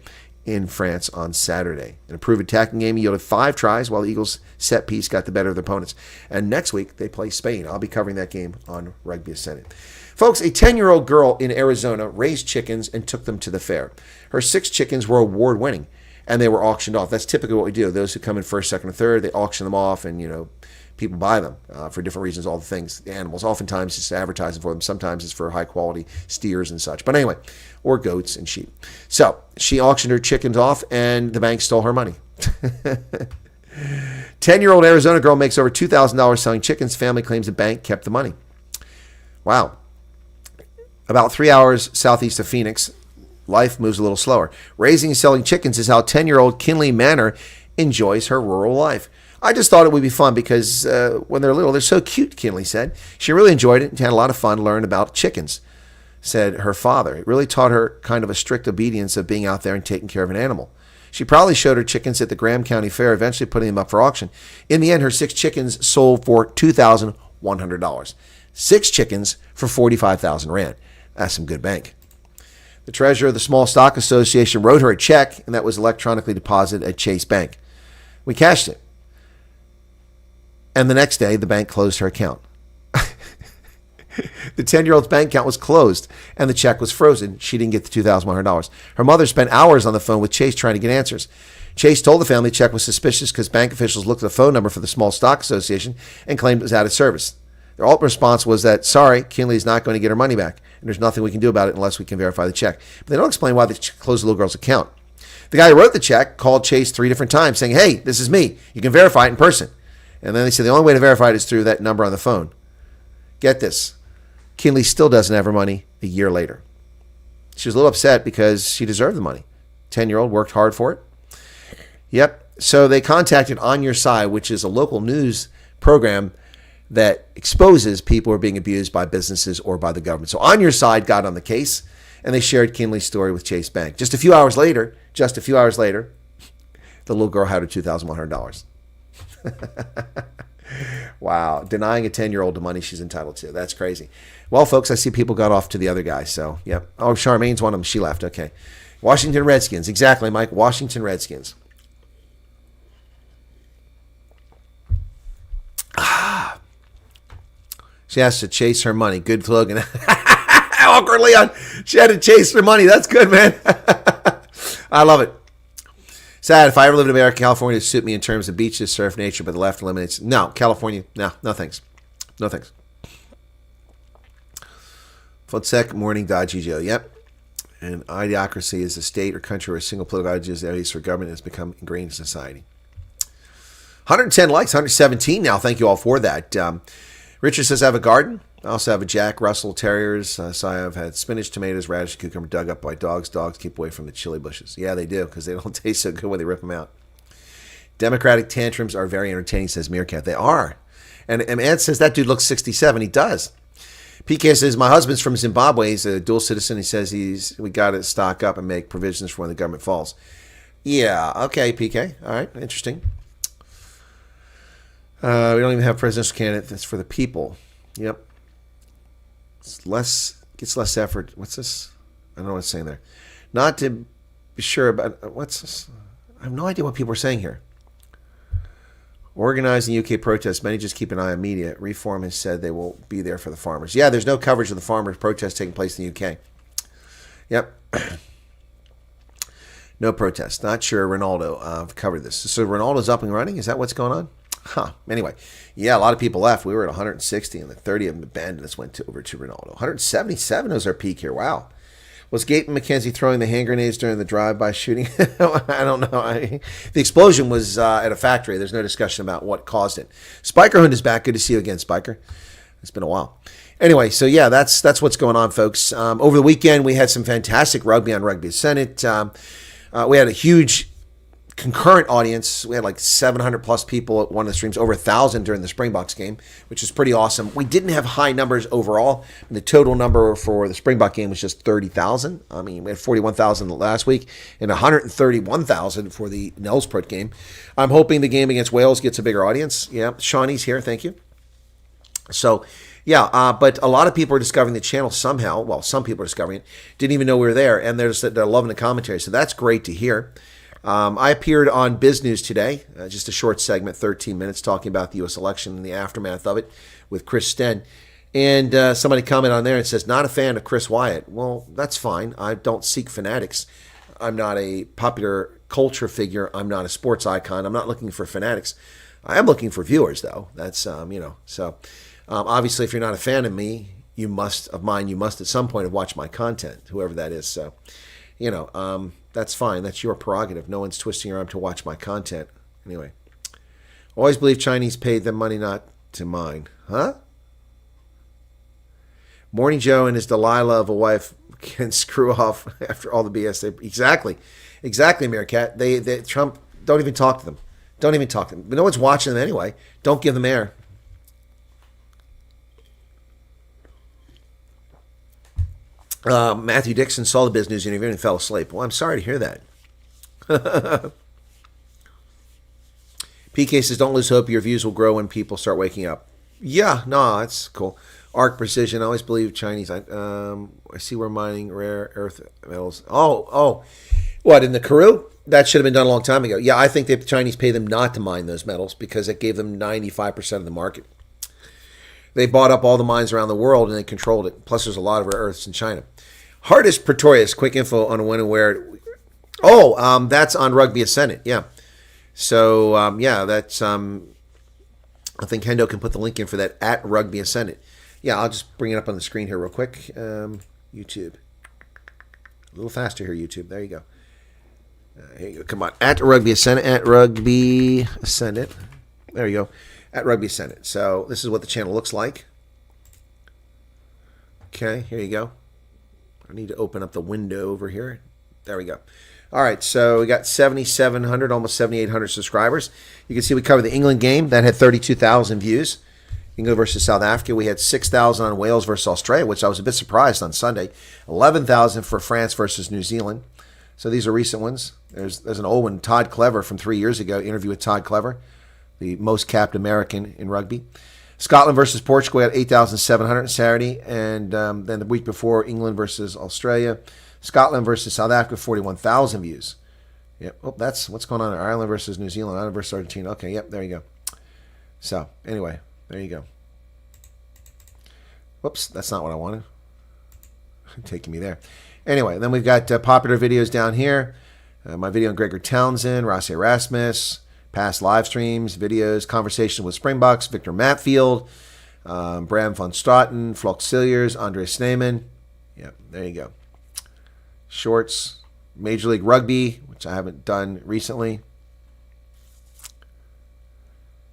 in France on Saturday. An improved attacking game yielded 5 tries, while the Eagles' set piece got the better of their opponents. And next week, they play Spain. I'll be covering that game on Rugby Senate. Folks, a 10-year-old girl in Arizona raised chickens and took them to the fair. Her 6 chickens were award-winning, and they were auctioned off. That's typically what we do. Those who come in first, second, or third, they auction them off, and, people buy them for different reasons, all the things, the animals. Oftentimes it's advertising for them. Sometimes it's for high-quality steers and such. But anyway, or goats and sheep. So she auctioned her chickens off, and the bank stole her money. 10-year-old Arizona girl makes over $2,000 selling chickens. Family claims the bank kept the money. Wow. About 3 hours southeast of Phoenix, life moves a little slower. Raising and selling chickens is how 10-year-old Kinley Manor enjoys her rural life. I just thought it would be fun because when they're little, they're so cute, Kinley said. She really enjoyed it and had a lot of fun learning about chickens, said her father. It really taught her kind of a strict obedience of being out there and taking care of an animal. She proudly showed her chickens at the Graham County Fair, eventually putting them up for auction. In the end, her 6 chickens sold for $2,100. 6 chickens for 45,000 Rand. That's some good bank. The treasurer of the Small Stock Association wrote her a check, and that was electronically deposited at Chase Bank. We cashed it. And the next day, the bank closed her account. The 10-year-old's bank account was closed, and the check was frozen. She didn't get the $2,100. Her mother spent hours on the phone with Chase trying to get answers. Chase told the family the check was suspicious because bank officials looked at the phone number for the Small Stock Association and claimed it was out of service. Their ultimate response was that, sorry, Kinley's not going to get her money back, and there's nothing we can do about it unless we can verify the check. But they don't explain why they closed the little girl's account. The guy who wrote the check called Chase 3 different times saying, hey, this is me. You can verify it in person. And then they said the only way to verify it is through that number on the phone. Get this. Kinley still doesn't have her money a year later. She was a little upset because she deserved the money. 10-year-old worked hard for it. Yep. So they contacted On Your Side, which is a local news program that exposes people who are being abused by businesses or by the government. So On Your Side got on the case, and they shared Kinley's story with Chase Bank. Just a few hours later, the little girl had her $2,100. Wow. Denying a 10-year-old the money she's entitled to. That's crazy. Well, folks, I see people got off to the other guy. So, yep. Oh, Charmaine's one of them. She left. Okay. Washington Redskins. Exactly, Mike. Washington Redskins. She has to chase her money. Good slogan. awkwardly on. She had to chase her money. That's good, man. I love it. Sad. If I ever lived in America, California would suit me in terms of beaches, surf, nature, but the left eliminates. No, California. No thanks. No thanks. Footsec morning. GGO. Yep. And idiocracy is a state or country where a single political ideology or government has become ingrained in society. 110 likes, 117 now. Thank you all for that. Richard says, I have a garden. I also have a Jack Russell Terriers. So I've had spinach, tomatoes, radish, cucumber dug up by dogs. Dogs keep away from the chili bushes. Yeah, they do, because they don't taste so good when they rip them out. Democratic tantrums are very entertaining, says Meerkat. They are. And Ed says, that dude looks 67. He does. PK says, my husband's from Zimbabwe. He's a dual citizen. He says we got to stock up and make provisions for when the government falls. Yeah, okay, PK. All right, interesting. We don't even have a presidential candidate. That's for the people. Yep. Gets less effort. What's this? I don't know what it's saying there. Not to be sure about, what's this? I have no idea what people are saying here. Organizing UK protests. Many just keep an eye on media. Reform has said they will be there for the farmers. Yeah, there's no coverage of the farmers' protests taking place in the UK. Yep. No protest. Not sure Ronaldo covered this. So Ronaldo's up and running? Is that what's going on? Huh. Anyway, yeah, a lot of people left. We were at 160, and the 30 of them abandoned us, went over to Ronaldo. 177 was our peak here. Wow. Was Gayton McKenzie throwing the hand grenades during the drive-by shooting? I don't know. The explosion was at a factory. There's no discussion about what caused it. Spikerhund is back. Good to see you again, Spiker. It's been a while. Anyway, so yeah, that's what's going on, folks. Over the weekend, we had some fantastic rugby on Rugby Senate. We had a huge concurrent audience. We had like 700 plus people at one of the streams, over 1,000 during the Springboks game, which is pretty awesome. We didn't have high numbers overall. The total number for the Springbok game was just 30,000. I mean, we had 41,000 last week and 131,000 for the Nelspruit game. I'm hoping the game against Wales gets a bigger audience. Yeah, Shawnee's here. Thank you. So, yeah, but a lot of people are discovering the channel somehow. Well, some people are discovering it. Didn't even know we were there, and they're loving the commentary. So that's great to hear. I appeared on Biz News today, just a short segment, 13 minutes, talking about the U.S. election and the aftermath of it with Chris Sten. And somebody commented on there and says, not a fan of Chris Wyatt. Well, that's fine. I don't seek fanatics. I'm not a popular culture figure. I'm not a sports icon. I'm not looking for fanatics. I am looking for viewers, though. That's, so obviously, if you're not a fan of me, you must at some point have watched my content, whoever that is. So, that's fine. That's your prerogative. No one's twisting your arm to watch my content. Anyway, always believe Chinese paid them money, not to mine. Huh? Morning Joe and his Delilah of a wife can screw off after all the BS. Exactly, Meerkat. They Trump, don't even talk to them. Don't even talk to them. But no one's watching them anyway. Don't give them air. Matthew Dixon saw the Biz News interview and fell asleep. Well, I'm sorry to hear that. PK says, don't lose hope. Your views will grow when people start waking up. Yeah, no, that's cool. Arc Precision. I always believe Chinese. I see we're mining rare earth metals. Oh. What, in the Karoo? That should have been done a long time ago. Yeah, I think the Chinese pay them not to mine those metals because it gave them 95% of the market. They bought up all the mines around the world and they controlled it. Plus, there's a lot of rare earths in China. Hardest Pretorius, quick info on when and where. That's on Rugby Senate. Yeah. So, that's, I think Hendo can put the link in for that at Rugby Senate. Yeah, I'll just bring it up on the screen here real quick. YouTube. A little faster here, YouTube. There you go. Here you go. Come on. At Rugby Senate. At Rugby Senate. There you go. At Rugby Senate. So this is what the channel looks like. Okay, here you go. I need to open up the window over here. There we go. All right, so we got 7,700, almost 7,800 subscribers. You can see we covered the England game. That had 32,000 views. England versus South Africa. We had 6,000 on Wales versus Australia, which I was a bit surprised on Sunday. 11,000 for France versus New Zealand. So these are recent ones. There's an old one, Todd Clever from 3 years ago. Interview with Todd Clever, the most capped American in rugby. Scotland versus Portugal had 8,700 Saturday. And then the week before, England versus Australia. Scotland versus South Africa, 41,000 views. Yep. Oh, that's what's going on there. Ireland versus New Zealand. Ireland versus Argentina. Okay, yep, there you go. So, anyway, there you go. Whoops, that's not what I wanted. taking me there. Anyway, then we've got popular videos down here. My video on Gregor Townsend, Rossi Erasmus, past live streams, videos, conversation with Springboks, Victor Matfield, Bram von Straten, Flock Silliers, Andre Sneeman. Yeah, there you go. Shorts, Major League Rugby, which I haven't done recently.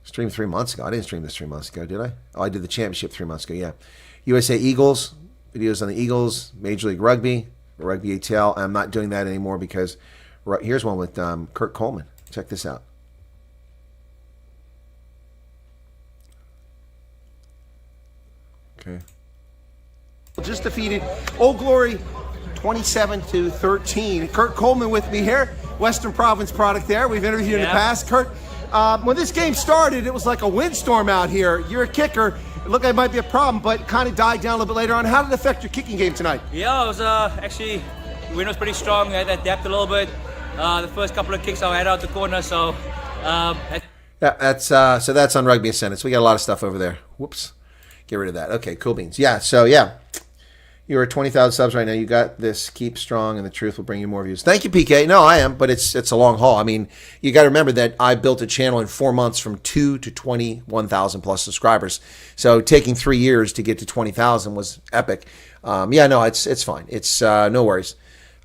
Streamed 3 months ago. I didn't stream this 3 months ago, did I? Oh, I did the championship 3 months ago, yeah. USA Eagles, videos on the Eagles, Major League Rugby, Rugby ATL. I'm not doing that anymore because here's one with Kurt Coleman. Check this out. Okay. Just defeated Old Glory 27-13. Kurt Coleman with me here, Western Province product there. We've interviewed in the past. Kurt, when this game started, it was like a windstorm out here. You're a kicker. It looked like it might be a problem, but kind of died down a little bit later on. How did it affect your kicking game tonight? Yeah, it was actually, the wind was pretty strong. I had to adapt a little bit. The first couple of kicks I had out the corner, so... that's on Rugby Ascendants. We got a lot of stuff over there. Whoops. Get rid of that. Okay, cool beans. Yeah, so yeah. You're at 20,000 subs right now. You got this. Keep strong, and the truth will bring you more views. Thank you, PK. No, I am, but it's a long haul. I mean, you got to remember that I built a channel in 4 months from 2 to 21,000 plus subscribers. So taking 3 years to get to 20,000 was epic. Yeah, no, it's fine. It's no worries.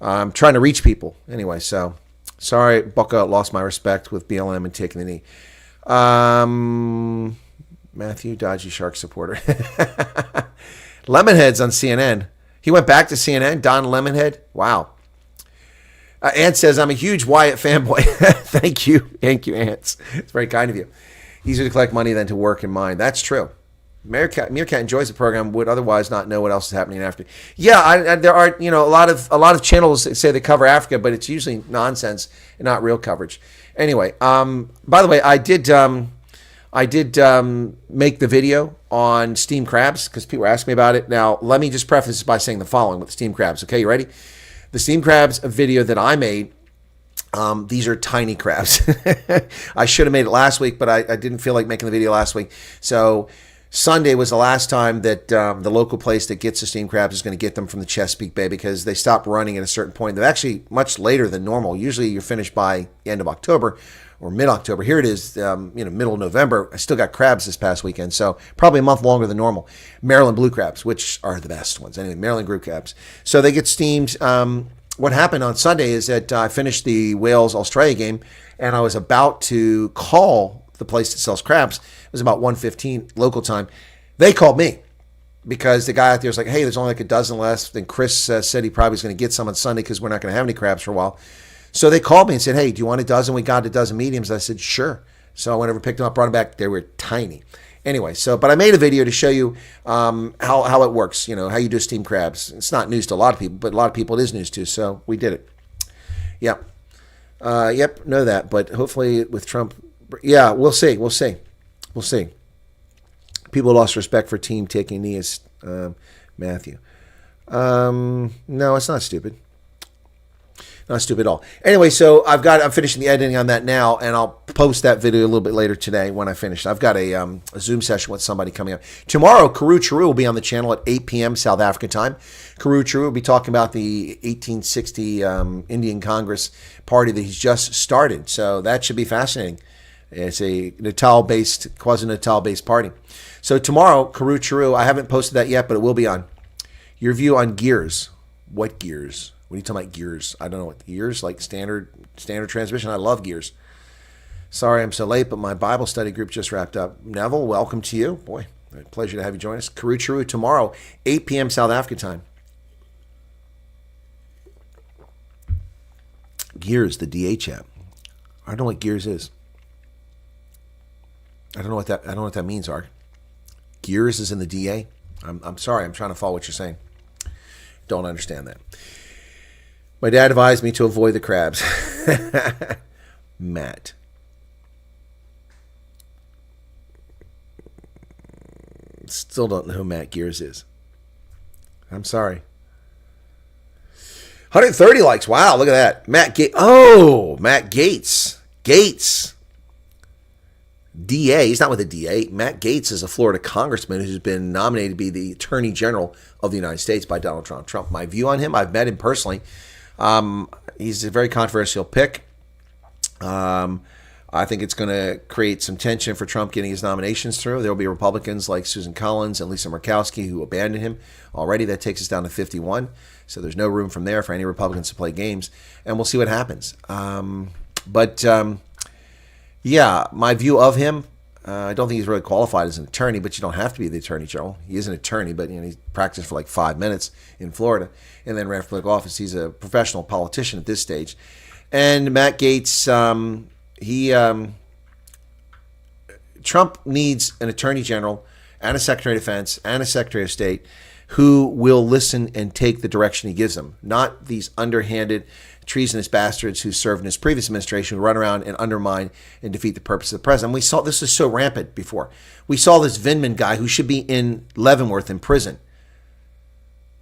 I'm trying to reach people anyway. So sorry, Bucka lost my respect with BLM and taking the knee. Matthew, dodgy shark supporter. Lemonhead's on CNN. He went back to CNN. Don Lemonhead. Wow. Ant says, I'm a huge Wyatt fanboy. Thank you. Thank you, Ants. It's very kind of you. Easier to collect money than to work in mine. That's true. Meerkat enjoys the program, would otherwise not know what else is happening after. Yeah, there are a lot of channels that say they cover Africa, but it's usually nonsense and not real coverage. Anyway, by the way, I did make the video on steamed crabs because people were asking me about it. Now, let me just preface this by saying the following with steamed crabs. Okay, you ready? The steamed crabs video that I made, these are tiny crabs. I should have made it last week, but I didn't feel like making the video last week. So Sunday was the last time that the local place that gets the steamed crabs is going to get them from the Chesapeake Bay because they stopped running at a certain point. They're actually much later than normal. Usually you're finished by the end of October or mid-October. Here it is, middle of November. I still got crabs this past weekend, so probably a month longer than normal. Maryland blue crabs, which are the best ones. Anyway, Maryland blue crabs. So they get steamed. What happened on Sunday is that I finished the Wales-Australia game, and I was about to call the place that sells crabs. It was about 1:15 local time. They called me because the guy out there was like, hey, there's only like a dozen left. Then Chris said he probably was going to get some on Sunday because we're not going to have any crabs for a while. So they called me and said, hey, do you want a dozen? We got a dozen mediums. I said, sure. So I went over, picked them up, brought them back. They were tiny. Anyway, but I made a video to show you how it works, how you do steamed crabs. It's not news to a lot of people, but a lot of people it is news to. So we did it. Yep. Yep, know that. But hopefully with Trump, yeah, we'll see. People lost respect for team taking knee as Matthew. No, it's not stupid. Not stupid at all. Anyway, so I'm finishing the editing on that now, and I'll post that video a little bit later today when I finish. I've got a Zoom session with somebody coming up. Tomorrow, Karoo Charu will be on the channel at 8 p.m. South African time. Karoo Charu will be talking about the 1860 Indian Congress party that he's just started. So that should be fascinating. It's a Natal-based, quasi-Natal-based party. So tomorrow, Karoo Charu, I haven't posted that yet, but it will be on. Your view on gears. What gears? What are you talking about gears? I don't know what gears, like standard transmission. I love gears. Sorry I'm so late, but my Bible study group just wrapped up. Neville, welcome to you. Boy, pleasure to have you join us. Karoo Charu tomorrow, 8 p.m. South African time. Gears, the DH app. I don't know what gears is. I don't know what that means, Art. Gears is in the DA. I'm sorry. I'm trying to follow what you're saying. Don't understand that. My dad advised me to avoid the crabs. Matt. Still don't know who Matt Gears is. I'm sorry. 130 likes. Wow, look at that. Matt Gates. DA. He's not with the DA. Matt Gaetz is a Florida congressman who's been nominated to be the Attorney General of the United States by Donald Trump. My view on him, I've met him personally. He's a very controversial pick. I think it's going to create some tension for Trump getting his nominations through. There will be Republicans like Susan Collins and Lisa Murkowski who abandoned him already. That takes us down to 51. So there's no room from there for any Republicans to play games. And we'll see what happens. Yeah, my view of him, I don't think he's really qualified as an attorney, but you don't have to be the Attorney General. He is an attorney, but he practiced for like 5 minutes in Florida and then ran for political office. He's a professional politician at this stage. And Matt Gaetz, Trump needs an Attorney General and a Secretary of Defense and a Secretary of State who will listen and take the direction he gives them, not these underhanded, treasonous bastards who served in his previous administration who run around and undermine and defeat the purpose of the president. We saw this is so rampant before. We saw this Vindman guy who should be in Leavenworth in prison.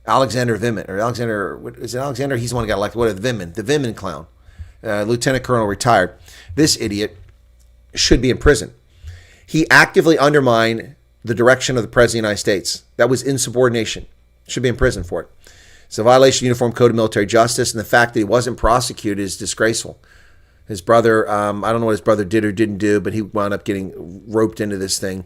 Alexander Vindman, or Alexander, what is it Alexander? He's the one who got elected. What is the Vindman clown? Lieutenant Colonel retired. This idiot should be in prison. He actively undermined the direction of the President of the United States. That was insubordination. Should be in prison for it. It's a violation of the Uniform Code of Military Justice, and the fact that he wasn't prosecuted is disgraceful. His brother, I don't know what his brother did or didn't do, but he wound up getting roped into this thing.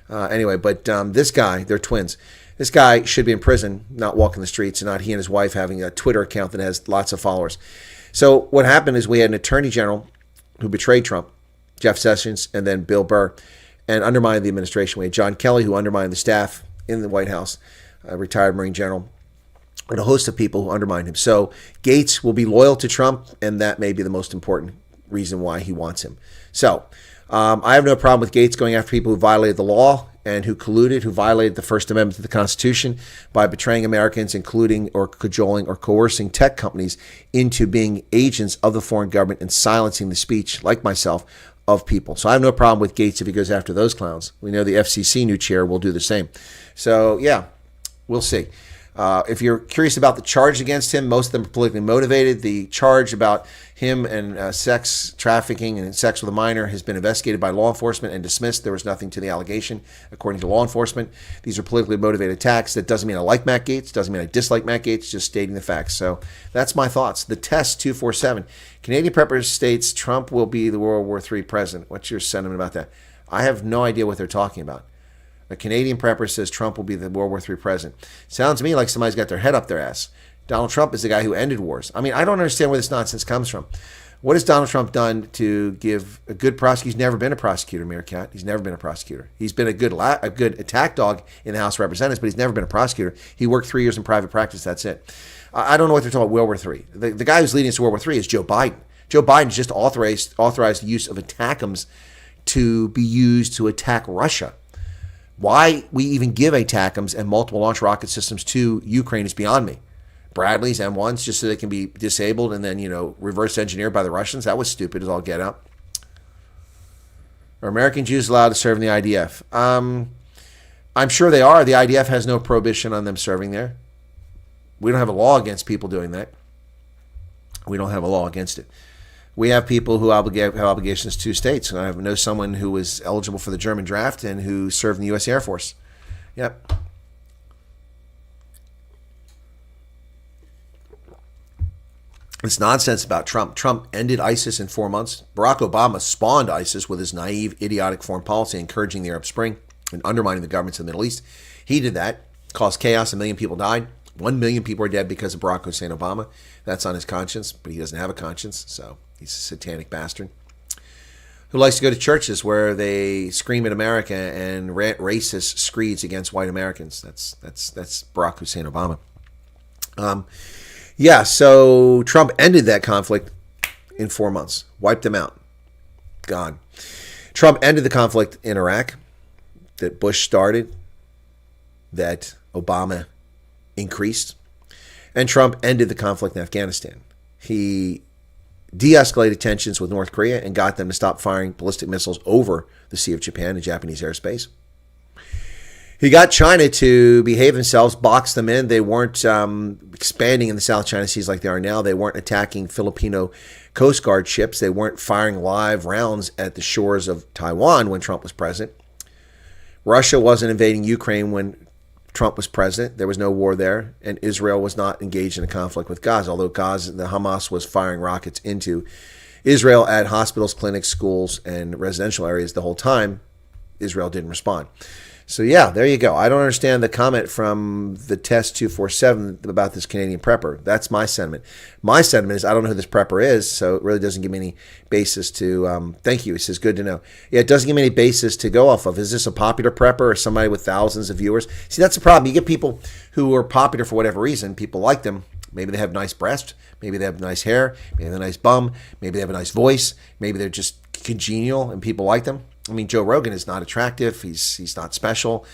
This guy, they're twins. This guy should be in prison, not walking the streets, and not he and his wife having a Twitter account that has lots of followers. So what happened is we had an Attorney General who betrayed Trump, Jeff Sessions, and then Bill Burr, and undermined the administration. We had John Kelly, who undermined the staff in the White House, a retired Marine general, and a host of people who undermined him. So Gaetz will be loyal to Trump, and that may be the most important reason why he wants him. So I have no problem with Gaetz going after people who violated the law and who colluded, who violated the First Amendment to the Constitution by betraying Americans, including or cajoling or coercing tech companies into being agents of the foreign government and silencing the speech, like myself, of people. So I have no problem with Gaetz if he goes after those clowns. We know the FCC new chair will do the same. So yeah, we'll see. If you're curious about the charge against him, most of them are politically motivated. The charge about him and sex trafficking and sex with a minor has been investigated by law enforcement and dismissed. There was nothing to the allegation, according to law enforcement. These are politically motivated attacks. That doesn't mean I like Matt Gaetz. Doesn't mean I dislike Matt Gaetz. Just stating the facts. So that's my thoughts. The Test 247. Canadian Prepper states Trump will be the World War III president. What's your sentiment about that? I have no idea what they're talking about. A Canadian prepper says Trump will be the World War III president. Sounds to me like somebody's got their head up their ass. Donald Trump is the guy who ended wars. I mean, I don't understand where this nonsense comes from. What has Donald Trump done to give a good prosecutor? He's never been a prosecutor, Meerkat. He's never been a prosecutor. He's been a good attack dog in the House of Representatives, but he's never been a prosecutor. He worked 3 years in private practice. That's it. I don't know what they're talking about World War III. The guy who's leading us to World War III is Joe Biden. Joe Biden just authorized the use of ATACMS to be used to attack Russia. Why we even give ATACMS and multiple launch rocket systems to Ukraine is beyond me. Bradley's M1s just so they can be disabled and then, reverse engineered by the Russians. That was stupid as all get out. Are American Jews allowed to serve in the IDF? I'm sure they are. The IDF has no prohibition on them serving there. We don't have a law against people doing that. We don't have a law against it. We have people who have obligations to states. I know someone who was eligible for the German draft and who served in the U.S. Air Force. Yep. It's nonsense about Trump. Trump ended ISIS in 4 months. Barack Obama spawned ISIS with his naive, idiotic foreign policy, encouraging the Arab Spring and undermining the governments of the Middle East. He did that, caused chaos. 1 million people died. 1 million people are dead because of Barack Hussein Obama. That's on his conscience, but he doesn't have a conscience, so he's a satanic bastard who likes to go to churches where they scream at America and rant racist screeds against white Americans. That's Barack Hussein Obama. So Trump ended that conflict in 4 months, wiped them out, gone. Trump ended the conflict in Iraq that Bush started, that Obama increased, and Trump ended the conflict in Afghanistan. He de-escalated tensions with North Korea and got them to stop firing ballistic missiles over the Sea of Japan and Japanese airspace. He got China to behave themselves, box them in. They weren't expanding in the South China Seas like they are now. They weren't attacking Filipino Coast Guard ships. They weren't firing live rounds at the shores of Taiwan when Trump was president. Russia wasn't invading Ukraine when Trump was president. There was no war there. And Israel was not engaged in a conflict with Gaza, although Gaza, the Hamas was firing rockets into Israel at hospitals, clinics, schools, and residential areas the whole time. Israel didn't respond. So yeah, there you go. I don't understand the comment from the Test 247 about this Canadian prepper. That's my sentiment. My sentiment is I don't know who this prepper is, so it really doesn't give me any basis to. Thank you. He says good to know. Yeah, it doesn't give me any basis to go off of. Is this a popular prepper or somebody with thousands of viewers? See, that's the problem. You get people who are popular for whatever reason. People like them. Maybe they have nice breasts. Maybe they have nice hair. Maybe they have a nice bum. Maybe they have a nice voice. Maybe they're just congenial and people like them. I mean, Joe Rogan is not attractive. He's not special.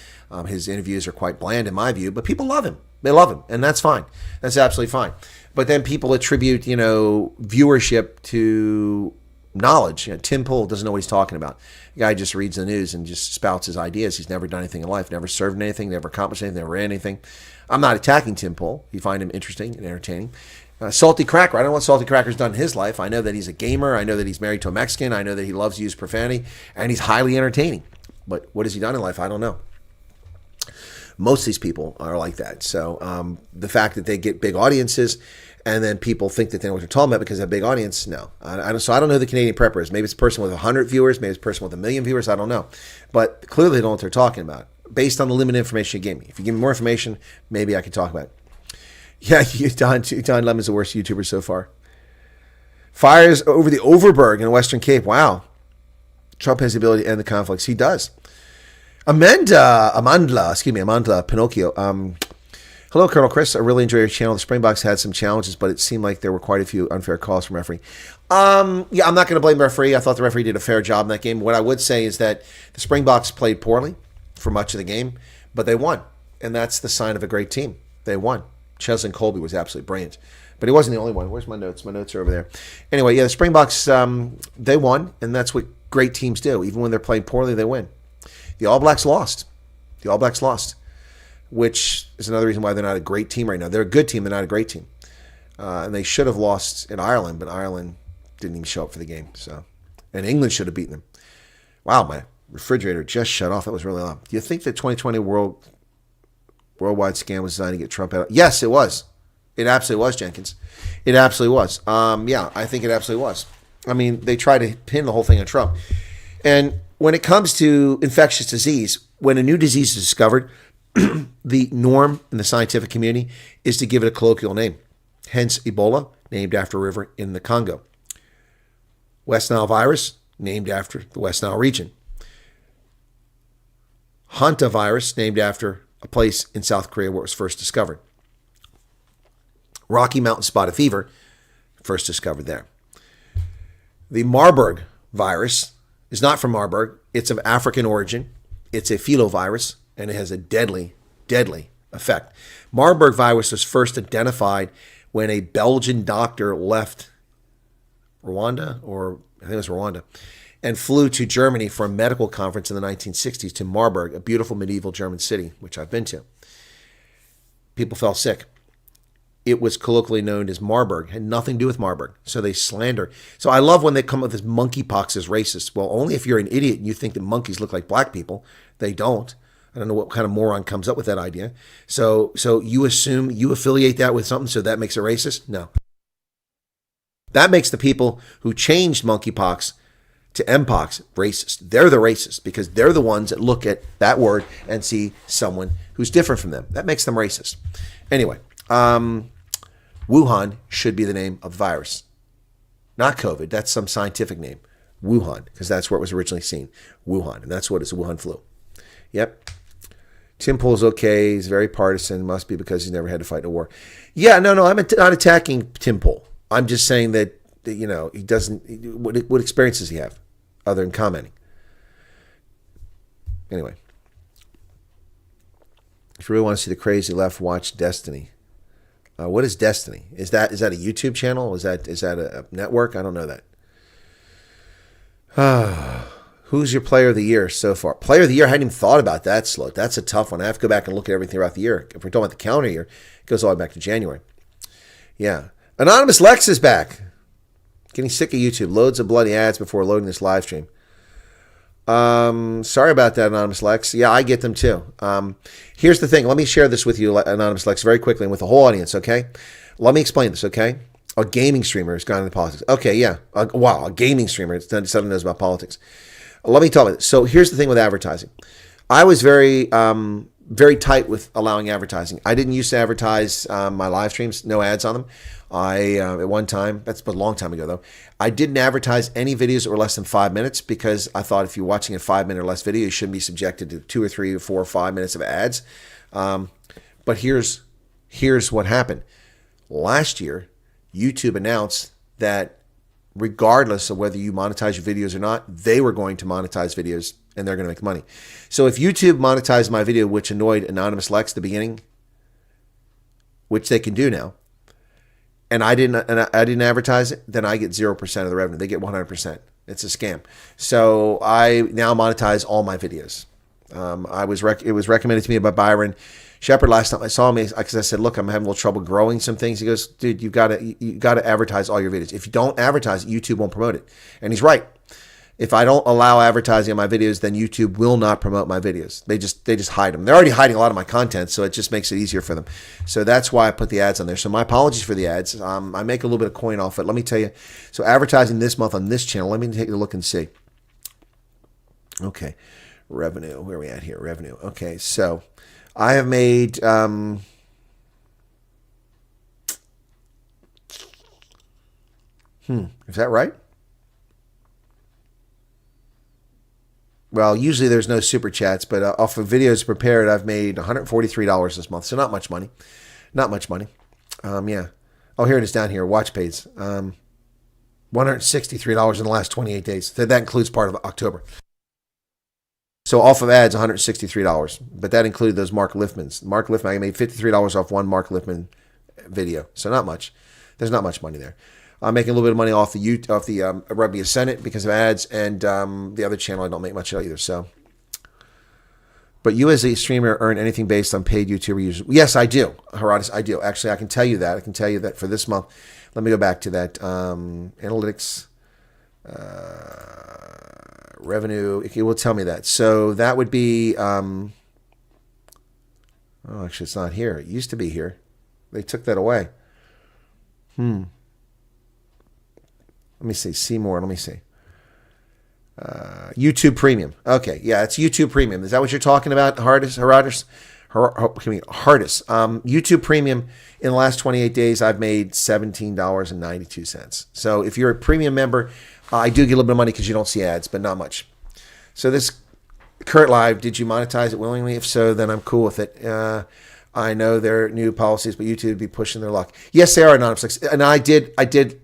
His interviews are quite bland in my view, but people love him. They love him, and that's fine. That's absolutely fine. But then people attribute, viewership to knowledge. Tim Pool doesn't know what he's talking about. The guy just reads the news and just spouts his ideas. He's never done anything in life, never served anything, never accomplished anything, never ran anything. I'm not attacking Tim Pool. You find him interesting and entertaining. Salty Cracker. I don't know what Salty Cracker's done in his life. I know that he's a gamer. I know that he's married to a Mexican. I know that he loves to use profanity, and he's highly entertaining. But what has he done in life? I don't know. Most of these people are like that. So the fact that they get big audiences and then people think that they know what they're talking about because they have a big audience, no. So I don't know who the Canadian prepper is. Maybe it's a person with 100 viewers. Maybe it's a person with 1 million viewers. I don't know. But clearly they don't know what they're talking about based on the limited information you gave me. If you give me more information, maybe I could talk about it. Yeah, Don Lemon's the worst YouTuber so far. Fires over the Overberg in the Western Cape. Wow. Trump has the ability to end the conflicts. He does. Amanda Pinocchio. Hello, Colonel Chris. I really enjoy your channel. The Springboks had some challenges, but it seemed like there were quite a few unfair calls from referee. I'm not going to blame the referee. I thought the referee did a fair job in that game. What I would say is that the Springboks played poorly for much of the game, but they won. And that's the sign of a great team. They won. Cheslin Colby was absolutely brilliant. But he wasn't the only one. Where's my notes? My notes are over there. Anyway, yeah, the Springboks, they won, and that's what great teams do. Even when they're playing poorly, they win. The All Blacks lost. Which is another reason why they're not a great team right now. They're a good team. They're not a great team. And they should have lost in Ireland, but Ireland didn't even show up for the game. And England should have beaten them. Wow, my refrigerator just shut off. That was really loud. Do you think the 2020 worldwide scam was designed to get Trump out? Yes, it was. It absolutely was, Jenkins. It absolutely was. Yeah, I think it absolutely was. I mean, they tried to pin the whole thing on Trump. And when it comes to infectious disease, when a new disease is discovered, the norm in the scientific community is to give it a colloquial name. Hence, Ebola, named after a river in the Congo. West Nile virus, named after the West Nile region. Hantavirus, named after a place in South Korea where it was first discovered. Rocky Mountain spotted fever, first discovered there. The Marburg virus is not from Marburg. It's of African origin. It's a filovirus, and it has a deadly, deadly effect. Marburg virus was first identified when a Belgian doctor left Rwanda, or I think it was Rwanda, and flew to Germany for a medical conference in the 1960s to Marburg, a beautiful medieval German city, which I've been to. People fell sick. It was colloquially known as Marburg. It had nothing to do with Marburg. So they slander. So I love when they come up with this monkeypox as racist. Well, only if you're an idiot and you think that monkeys look like black people. They don't. I don't know what kind of moron comes up with that idea. So you assume, you affiliate that with something, so that makes it racist? No. That makes the people who changed monkeypox to mpox racist. They're the racist because they're the ones that look at that word and see someone who's different from them. That makes them racist. Anyway, Wuhan should be the name of the virus. Not COVID. That's some scientific name. Wuhan, because that's where it was originally seen. Wuhan. And that's what it's, a Wuhan flu. Yep. Tim Pool's okay. He's very partisan. Must be because he's never had to fight in a war. Yeah, no, I'm not attacking Tim Pool. I'm just saying that, he doesn't, what experience does he have other than commenting? Anyway. If you really want to see the crazy left, watch Destiny. What is Destiny? Is that a YouTube channel? Is that a network? I don't know that. Who's your player of the year so far? Player of the year, I hadn't even thought about that, Sloat. That's a tough one. I have to go back and look at everything throughout the year. If we're talking about the calendar year, it goes all the way back to January. Yeah. Anonymous Lex is back. Getting sick of YouTube. Loads of bloody ads before loading this live stream. Sorry about that, Anonymous Lex. Yeah, I get them too. Here's the thing. Let me share this with you, Anonymous Lex, very quickly and with the whole audience, okay? Let me explain this, okay? A gaming streamer has gone into politics. Okay, yeah. Wow, a gaming streamer suddenly knows about politics. Let me talk about it. So here's the thing with advertising. I was very tight with allowing advertising. I didn't used to advertise my live streams, no ads on them. At one time, that's a long time ago though, I didn't advertise any videos that were less than 5 minutes because I thought if you're watching a 5 minute or less video, you shouldn't be subjected to 2 or 3 or 4 or 5 minutes of ads. But here's what happened. Last year, YouTube announced that regardless of whether you monetize your videos or not, they were going to monetize videos and they're going to make money. So if YouTube monetized my video, which annoyed Anonymous Lex at the beginning, which they can do now, and I didn't advertise it, then I get 0% of the revenue. They get 100%. It's a scam. So I now monetize all my videos. It was recommended to me by Byron Shepard last time I saw me, because I said, look, I'm having a little trouble growing some things. He goes, dude, you got to advertise all your videos. If you don't advertise, YouTube won't promote it. And he's right. If I don't allow advertising on my videos, then YouTube will not promote my videos. They just hide them. They're already hiding a lot of my content, so it just makes it easier for them. So that's why I put the ads on there. So my apologies for the ads. I make a little bit of coin off it. Let me tell you. So advertising this month on this channel, let me take a look and see. Okay. Revenue. Where are we at here? Revenue. Okay. So I have made... Is that right? Well, usually there's no super chats, but off of videos prepared, I've made $143 this month. So not much money. Not much money. Yeah. Oh, here it is down here. Watch pays. $163 in the last 28 days. That includes part of October. So off of ads, $163. But that included those Mark Liffmans. Mark Liffman, I made $53 off one Mark Liffman video. So not much. There's not much money there. I'm making a little bit of money off the Rugby Senate because of ads, and the other channel I don't make much of either. So, but you as a streamer earn anything based on paid YouTuber users? Yes, I do, Herodotus. I do. Actually, I can tell you that. I can tell you that for this month. Let me go back to that analytics revenue. It will tell me that. So that would be. Oh, actually, it's not here. It used to be here. They took that away. Let me see. See more. Let me see. YouTube Premium. Okay. Yeah, it's YouTube Premium. Is that what you're talking about, Hardest? YouTube Premium, in the last 28 days, I've made $17.92. So if you're a premium member, I do get a little bit of money because you don't see ads, but not much. So this current live, did you monetize it willingly? If so, then I'm cool with it. I know their new policies, but YouTube would be pushing their luck. Yes, they are anonymous. And I did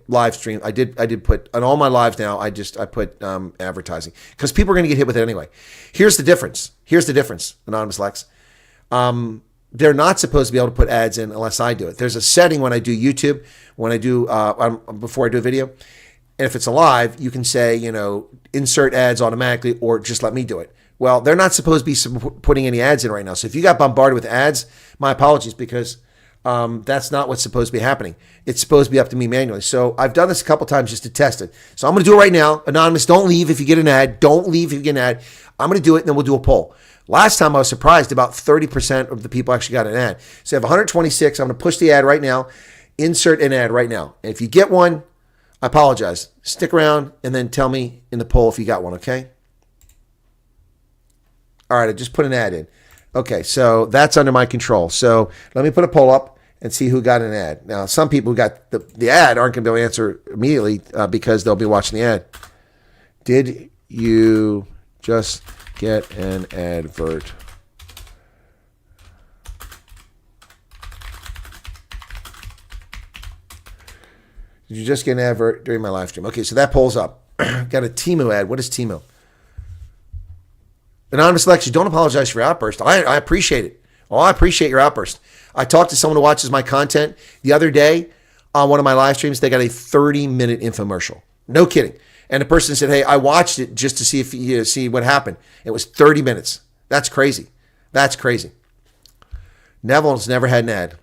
live stream. I did put on all my lives now. I put advertising because people are going to get hit with it anyway. Here's the difference. Anonymous Lex. They're not supposed to be able to put ads in unless I do it. There's a setting when I do YouTube, before I do a video, and if it's a live, you can say, insert ads automatically or just let me do it. Well, they're not supposed to be putting any ads in right now. So if you got bombarded with ads, my apologies, because that's not what's supposed to be happening. It's supposed to be up to me manually. So I've done this a couple times just to test it. So I'm going to do it right now. Anonymous, don't leave if you get an ad. Don't leave if you get an ad. I'm going to do it, and then we'll do a poll. Last time I was surprised, about 30% of the people actually got an ad. So I have 126. I'm going to push the ad right now. Insert an ad right now. And if you get one, I apologize. Stick around and then tell me in the poll if you got one, okay? All right, I just put an ad in. Okay, so that's under my control. So let me put a poll up and see who got an ad. Now, some people who got the ad aren't going to be able to answer immediately because they'll be watching the ad. Did you just get an advert? Did you just get an advert during my live stream? Okay, so that poll's up. Got a Temu ad. What is Temu? Anonymous Lex, don't apologize for your outburst. I appreciate it. Oh, I appreciate your outburst. I talked to someone who watches my content the other day on one of my live streams. They got a 30-minute infomercial. No kidding. And the person said, hey, I watched it just to see if see what happened. It was 30 minutes. That's crazy. That's crazy. Neville's never had an ad.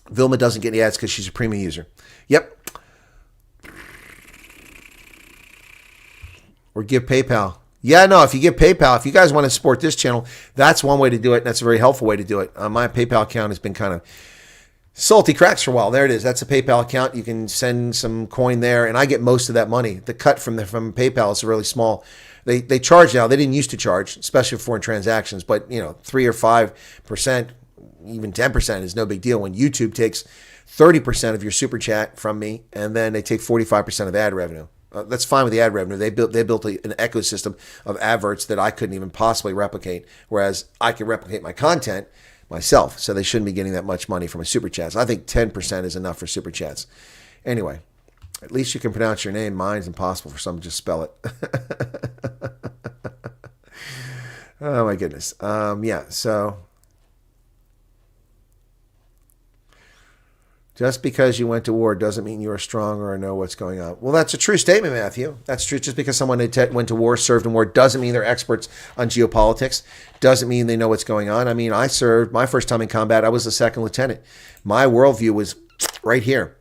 Vilma doesn't get any ads because she's a premium user. Yep. Or give PayPal. Yeah, no, if you give PayPal, if you guys want to support this channel, that's one way to do it. And that's a very helpful way to do it. My PayPal account has been kind of salty cracks for a while. There it is. That's a PayPal account. You can send some coin there, and I get most of that money. The cut from PayPal is really small. They charge now. They didn't used to charge, especially for foreign transactions. But 3 or 5%, even 10% is no big deal when YouTube takes 30% of your super chat from me, and then they take 45% of ad revenue. That's fine with the ad revenue. They built an ecosystem of adverts that I couldn't even possibly replicate, whereas I can replicate my content myself. So they shouldn't be getting that much money from a super chats. I think 10% is enough for super chats. Anyway, at least you can pronounce your name. Mine's impossible for someone to just spell it. Oh my goodness. Yeah. So just because you went to war doesn't mean you are strong or know what's going on. Well, that's a true statement, Matthew. That's true. Just because someone went to war, served in war, doesn't mean they're experts on geopolitics. Doesn't mean they know what's going on. I mean, I served my first time in combat. I was a second lieutenant. My worldview was right here.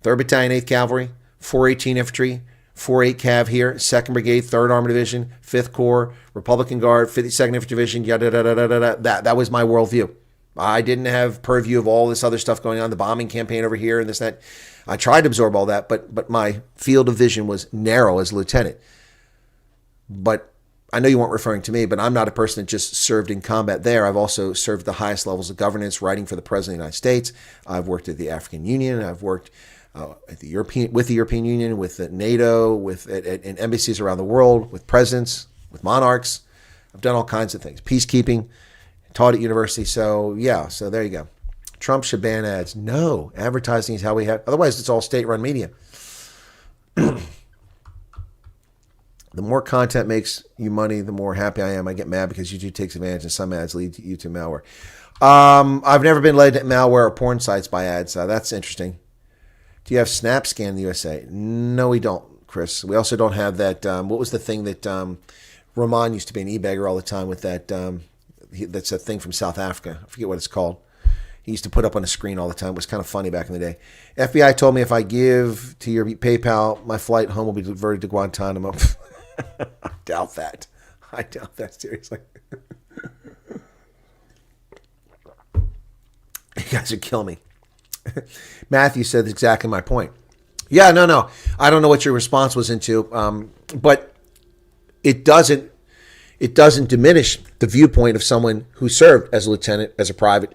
3rd Battalion, 8th Cavalry, 418 Infantry, 4-8 Cav here, 2nd Brigade, 3rd Armored Division, 5th Corps, Republican Guard, 52nd Infantry Division, yada, da, da, da, da, da. That was my worldview. I didn't have purview of all this other stuff going on, the bombing campaign over here and this, that. I tried to absorb all that, but my field of vision was narrow as a lieutenant. But I know you weren't referring to me, but I'm not a person that just served in combat there. I've also served the highest levels of governance, writing for the President of the United States. I've worked at the African Union. I've worked at the European Union, with the NATO, in embassies around the world, with presidents, with monarchs. I've done all kinds of things. Peacekeeping. Taught at university. So yeah, so there you go. Trump should ban ads. No, advertising is how we have. Otherwise, it's all state-run media. The more content makes you money, the more happy I am. I get mad because YouTube takes advantage and some ads lead to YouTube malware. I've never been led to malware or porn sites by ads. That's interesting. Do you have SnapScan in the USA? No, we don't, Chris. We also don't have that. What was the thing that Ramon used to be an e-bagger all the time with that? That's a thing from South Africa. I forget what it's called. He used to put up on a screen all the time. It was kind of funny back in the day. FBI told me if I give to your PayPal, my flight home will be diverted to Guantanamo. I doubt that. Seriously. You guys would kill me. Matthew said exactly my point. Yeah, no. I don't know what your response was into, but it doesn't diminish the viewpoint of someone who served as a lieutenant, as a private,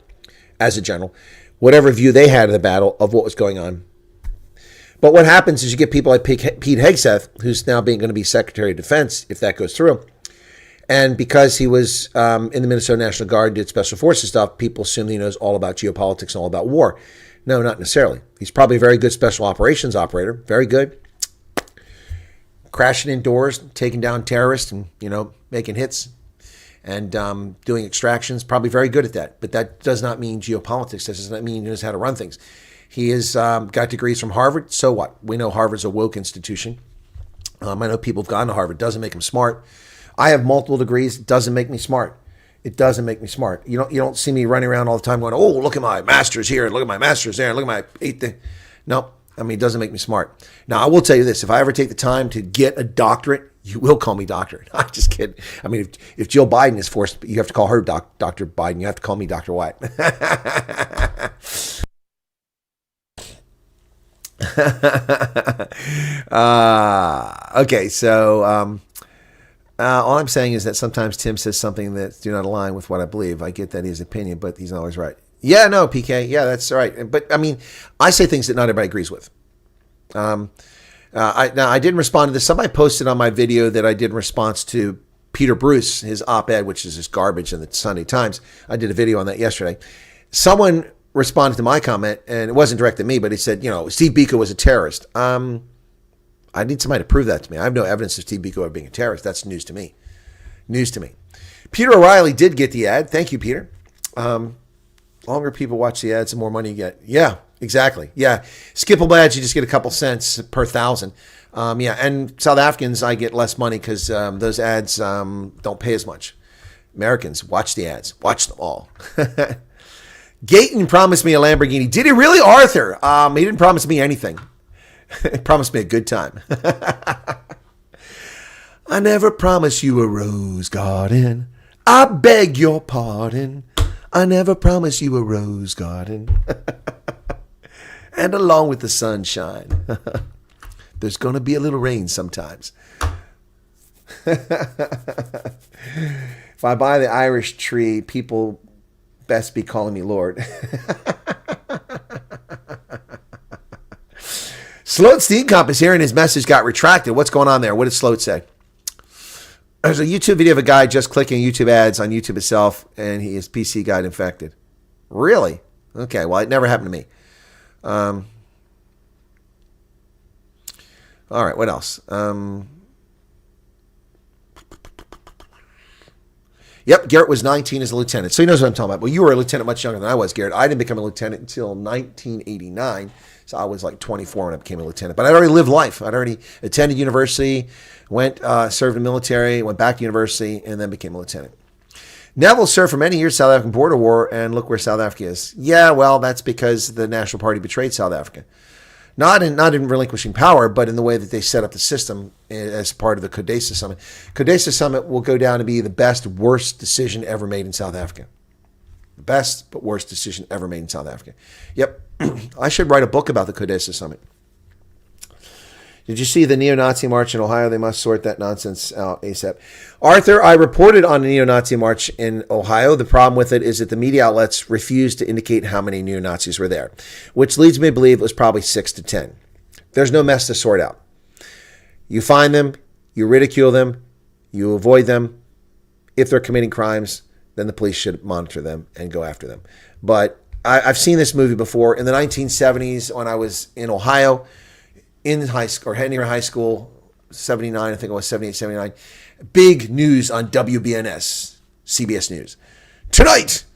as a general, whatever view they had of the battle, of what was going on. But what happens is you get people like Pete Hegseth, who's now going to be Secretary of Defense, if that goes through. And because he was in the Minnesota National Guard, did special forces stuff, people assume he knows all about geopolitics and all about war. No, not necessarily. He's probably a very good special operations operator. Very good. Crashing indoors, taking down terrorists, and making hits and doing extractions. Probably very good at that. But that does not mean geopolitics. That does not mean he knows how to run things. He has got degrees from Harvard. So what? We know Harvard's a woke institution. I know people have gone to Harvard. Doesn't make them smart. I have multiple degrees. It doesn't make me smart. It doesn't make me smart. You don't see me running around all the time going, oh, look at my master's here, and look at my master's there, and look at my eighth thing. No. I mean, it doesn't make me smart. Now, I will tell you this. If I ever take the time to get a doctorate, you will call me doctorate. I'm just kidding. I mean, if Jill Biden is forced, you have to call her Dr. Biden. You have to call me Dr. Wyatt. Okay, so all I'm saying is that sometimes Tim says something that do not align with what I believe. I get that his opinion, but he's not always right. Yeah, no, PK. Yeah, that's right. But I mean, I say things that not everybody agrees with. I didn't respond to this. Somebody posted on my video that I did in response to Peter Bruce, his op-ed, which is just garbage in the Sunday Times. I did a video on that yesterday. Someone responded to my comment, and it wasn't directed at me, but he said, Steve Biko was a terrorist. I need somebody to prove that to me. I have no evidence of Steve Biko ever being a terrorist. That's news to me. Peter O'Reilly did get the ad. Thank you, Peter. Longer people watch the ads, the more money you get. Yeah, Exactly. Yeah. Skippable ads, you just get a couple cents per 1,000. Yeah. And South Africans, I get less money because those ads don't pay as much. Americans, watch the ads. Watch them all. Gayton promised me a Lamborghini. Did he really, Arthur? He didn't promise me anything. He promised me a good time. I never promised you a rose garden. I beg your pardon. I never promised you a rose garden. And along with the sunshine, there's going to be a little rain sometimes. If I buy the Irish tree, people best be calling me Lord. Sloat Steam Comp is here and his message got retracted. What's going on there? What did Sloat say? There's a YouTube video of a guy just clicking YouTube ads on YouTube itself and his PC got infected. Really? Okay, well, it never happened to me. All right, what else? Yep, Garrett was 19 as a lieutenant. So he knows what I'm talking about. Well, you were a lieutenant much younger than I was, Garrett. I didn't become a lieutenant until 1989. So I was like 24 when I became a lieutenant. But I'd already lived life. I'd already attended university, went, served in the military, went back to university, and then became a lieutenant. Neville served for many years South African border war, and look where South Africa is. Yeah, well, that's because the National Party betrayed South Africa. Not in relinquishing power, but in the way that they set up the system as part of the CODESA Summit. CODESA Summit will go down to be the best, worst decision ever made in South Africa. The best, but worst decision ever made in South Africa. Yep. I should write a book about the CODESA Summit. Did you see the neo-Nazi march in Ohio? They must sort that nonsense out ASAP. Arthur, I reported on the neo-Nazi march in Ohio. The problem with it is that the media outlets refused to indicate how many neo-Nazis were there, which leads me to believe it was probably 6 to 10. There's no mess to sort out. You find them, you ridicule them, you avoid them. If they're committing crimes, then the police should monitor them and go after them. But I've seen this movie before. In the 1970s, when I was in Ohio, in high school, or near high school, 79, I think it was 78, 79, big news on WBNS, CBS News. Tonight,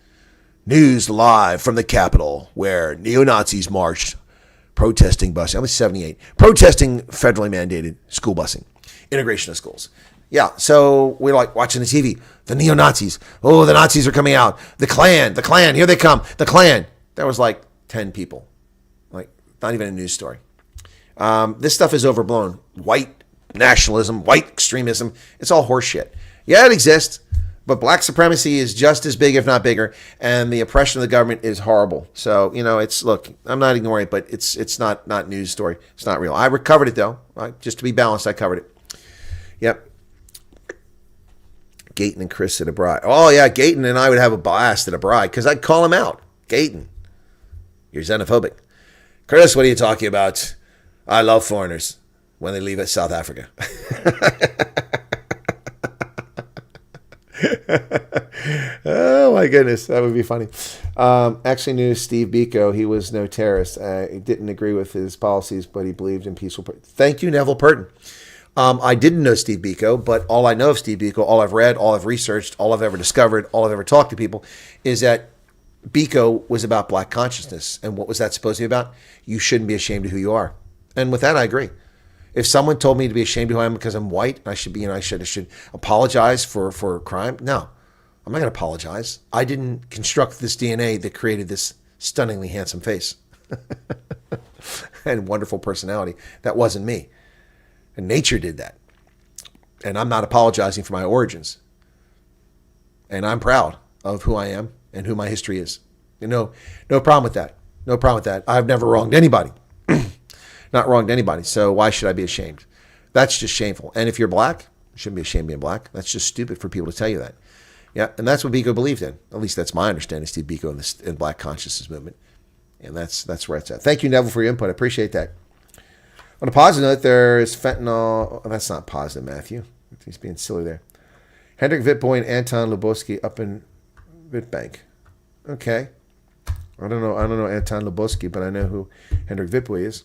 news live from the Capitol, where neo-Nazis marched, protesting busing. I was 78, protesting federally mandated school busing, integration of schools. Yeah, so we're like watching the TV. The neo-Nazis. Oh, the Nazis are coming out. The Klan, here they come. The Klan. There was like 10 people. Like, not even a news story. This stuff is overblown. White nationalism, white extremism, it's all horseshit. Yeah, it exists, but black supremacy is just as big, if not bigger, and the oppression of the government is horrible. So, look, I'm not ignoring it, but it's not news story. It's not real. I recovered it, though. Just to be balanced, I covered it. Yep. Gayton and Chris at a bride. Oh, yeah, Gayton and I would have a blast at a bride because I'd call him out. Gayton, you're xenophobic. Chris, what are you talking about? I love foreigners when they leave at South Africa. Oh, my goodness. That would be funny. Actually knew Steve Biko. He was no terrorist. He didn't agree with his policies, but he believed in peaceful. Thank you, Neville Purton. I didn't know Steve Biko, but all I know of Steve Biko, all I've read, all I've researched, all I've ever discovered, all I've ever talked to people is that Biko was about black consciousness. And what was that supposed to be about? You shouldn't be ashamed of who you are. And with that, I agree. If someone told me to be ashamed of who I am because I'm white, I should be, I should apologize for a crime. No, I'm not going to apologize. I didn't construct this DNA that created this stunningly handsome face and wonderful personality. That wasn't me. And nature did that. And I'm not apologizing for my origins. And I'm proud of who I am and who my history is. No problem with that. No problem with that. I've never wronged anybody. Not wronged anybody. So why should I be ashamed? That's just shameful. And if you're black, you shouldn't be ashamed of being black. That's just stupid for people to tell you that. Yeah, and that's what Biko believed in. At least that's my understanding, Steve Biko and the Black Consciousness Movement. And that's where it's at. Thank you, Neville, for your input. I appreciate that. On a positive note, there is fentanyl. Oh, that's not positive, Matthew. He's being silly there. Hendrik Witbooi and Anton Lubowski up in Witbank. Okay. I don't know Anton Lubowski, but I know who Hendrik Witbooi is.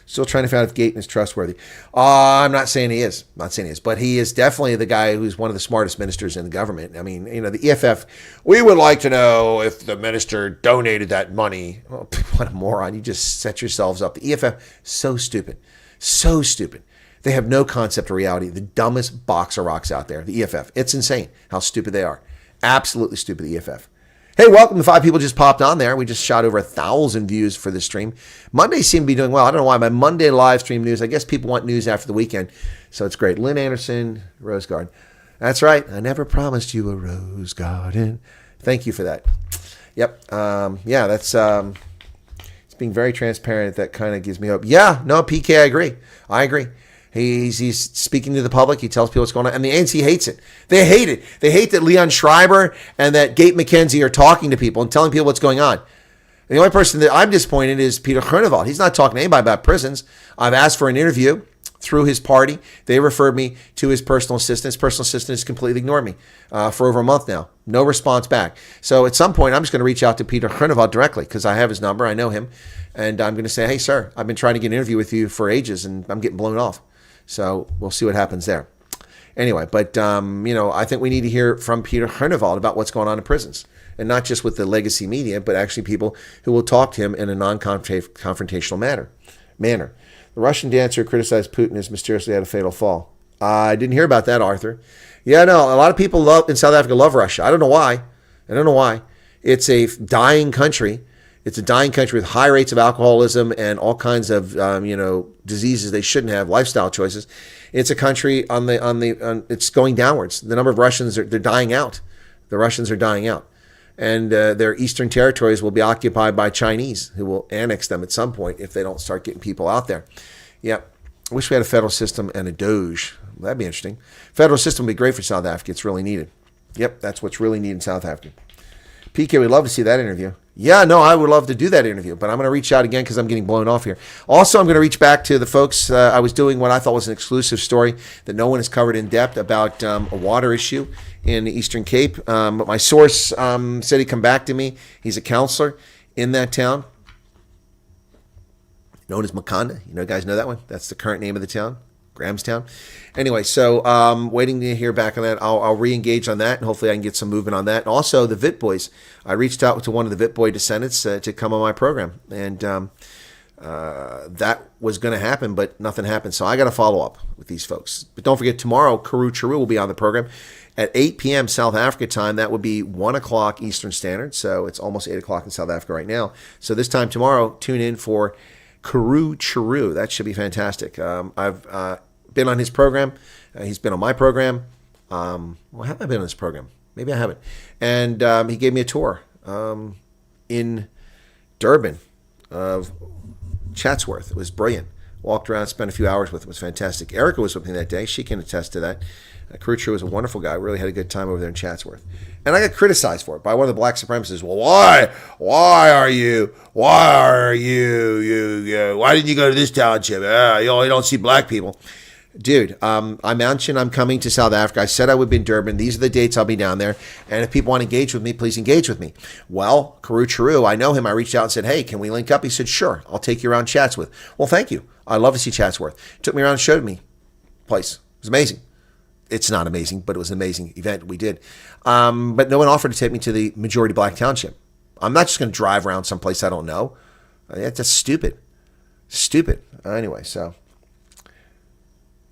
Still trying to find out if Gayton is trustworthy. I'm not saying he is. But he is definitely the guy who's one of the smartest ministers in the government. I mean, the EFF, we would like to know if the minister donated that money. Oh, what a moron. You just set yourselves up. The EFF, so stupid. So stupid. They have no concept of reality. The dumbest box of rocks out there, the EFF. It's insane how stupid they are. Absolutely stupid, the EFF. Hey, welcome. The 5 people just popped on there. We just shot over 1,000 views for this stream. Mondays seem to be doing well. I don't know why. My Monday live stream news, I guess people want news after the weekend. So it's great. Lynn Anderson, Rose Garden. That's right. I never promised you a rose garden. Thank you for that. Yep. Yeah, that's it's being very transparent. That kind of gives me hope. Yeah, no, PK, I agree. He's speaking to the public. He tells people what's going on. And the ANC hates it. They hate it. They hate that Leon Schreiber and that Gayton McKenzie are talking to people and telling people what's going on. The only person that I'm disappointed is Peter Groenewald. He's not talking to anybody about prisons. I've asked for an interview through his party. They referred me to his personal assistant. His personal assistant has completely ignored me for over a month now. No response back. So at some point, I'm just going to reach out to Peter Groenewald directly because I have his number. I know him. And I'm going to say, hey, sir, I've been trying to get an interview with you for ages and I'm getting blown off. So we'll see what happens there. Anyway, but, I think we need to hear from Peter Groenewald about what's going on in prisons. And not just with the legacy media, but actually people who will talk to him in a non-confrontational manner. The Russian dancer who criticized Putin has mysteriously had a fatal fall. I didn't hear about that, Arthur. Yeah, no, a lot of people in South Africa love Russia. I don't know why. It's a dying country. It's a dying country with high rates of alcoholism and all kinds of, diseases they shouldn't have, lifestyle choices. It's a country it's going downwards. The number of Russians, they're dying out. The Russians are dying out. And their eastern territories will be occupied by Chinese who will annex them at some point if they don't start getting people out there. Yep. I wish we had a federal system and a Doge. That'd be interesting. Federal system would be great for South Africa. It's really needed. Yep, that's what's really needed in South Africa. PK, we'd love to see that interview. Yeah, no, I would love to do that interview, but I'm going to reach out again because I'm getting blown off here. Also, I'm going to reach back to the folks. I was doing what I thought was an exclusive story that no one has covered in depth about a water issue in the Eastern Cape. But my source said he'd come back to me. He's a counselor in that town, known as Makanda. You guys know that one? That's the current name of the town. Grahamstown. Anyway, so waiting to hear back on that. I'll re-engage on that, and hopefully I can get some movement on that. And also the Vit Boys. I reached out to one of the Vit Boy descendants to come on my program, and that was going to happen, but nothing happened. So I got to follow up with these folks. But don't forget, tomorrow, Karoo Charu will be on the program at 8 p.m. South Africa time. That would be 1 o'clock Eastern Standard, so it's almost 8 o'clock in South Africa right now. So this time tomorrow, tune in for Karoo Charu. That should be fantastic. I've been on his program. He's been on my program. Have I been on his program? Maybe I haven't. And he gave me a tour in Durban of Chatsworth. It was brilliant. Walked around, spent a few hours with him. It was fantastic. Erica was with me that day. She can attest to that. Karoo Charu was a wonderful guy. Really had a good time over there in Chatsworth. And I got criticized for it by one of the black supremacists. Well, why didn't you go to this township? You don't see black people. Dude, I mentioned I'm coming to South Africa. I said I would be in Durban. These are the dates I'll be down there. And if people want to engage with me, please engage with me. Well, Karoo Charu, I know him. I reached out and said, hey, can we link up? He said, sure. I'll take you around Chatsworth. Well, thank you. I'd love to see Chatsworth. Took me around and showed me the place. It was amazing. It's not amazing, but it was an amazing event we did. But no one offered to take me to the majority black township. I'm not just going to drive around someplace I don't know. That's stupid. Stupid. Anyway, so...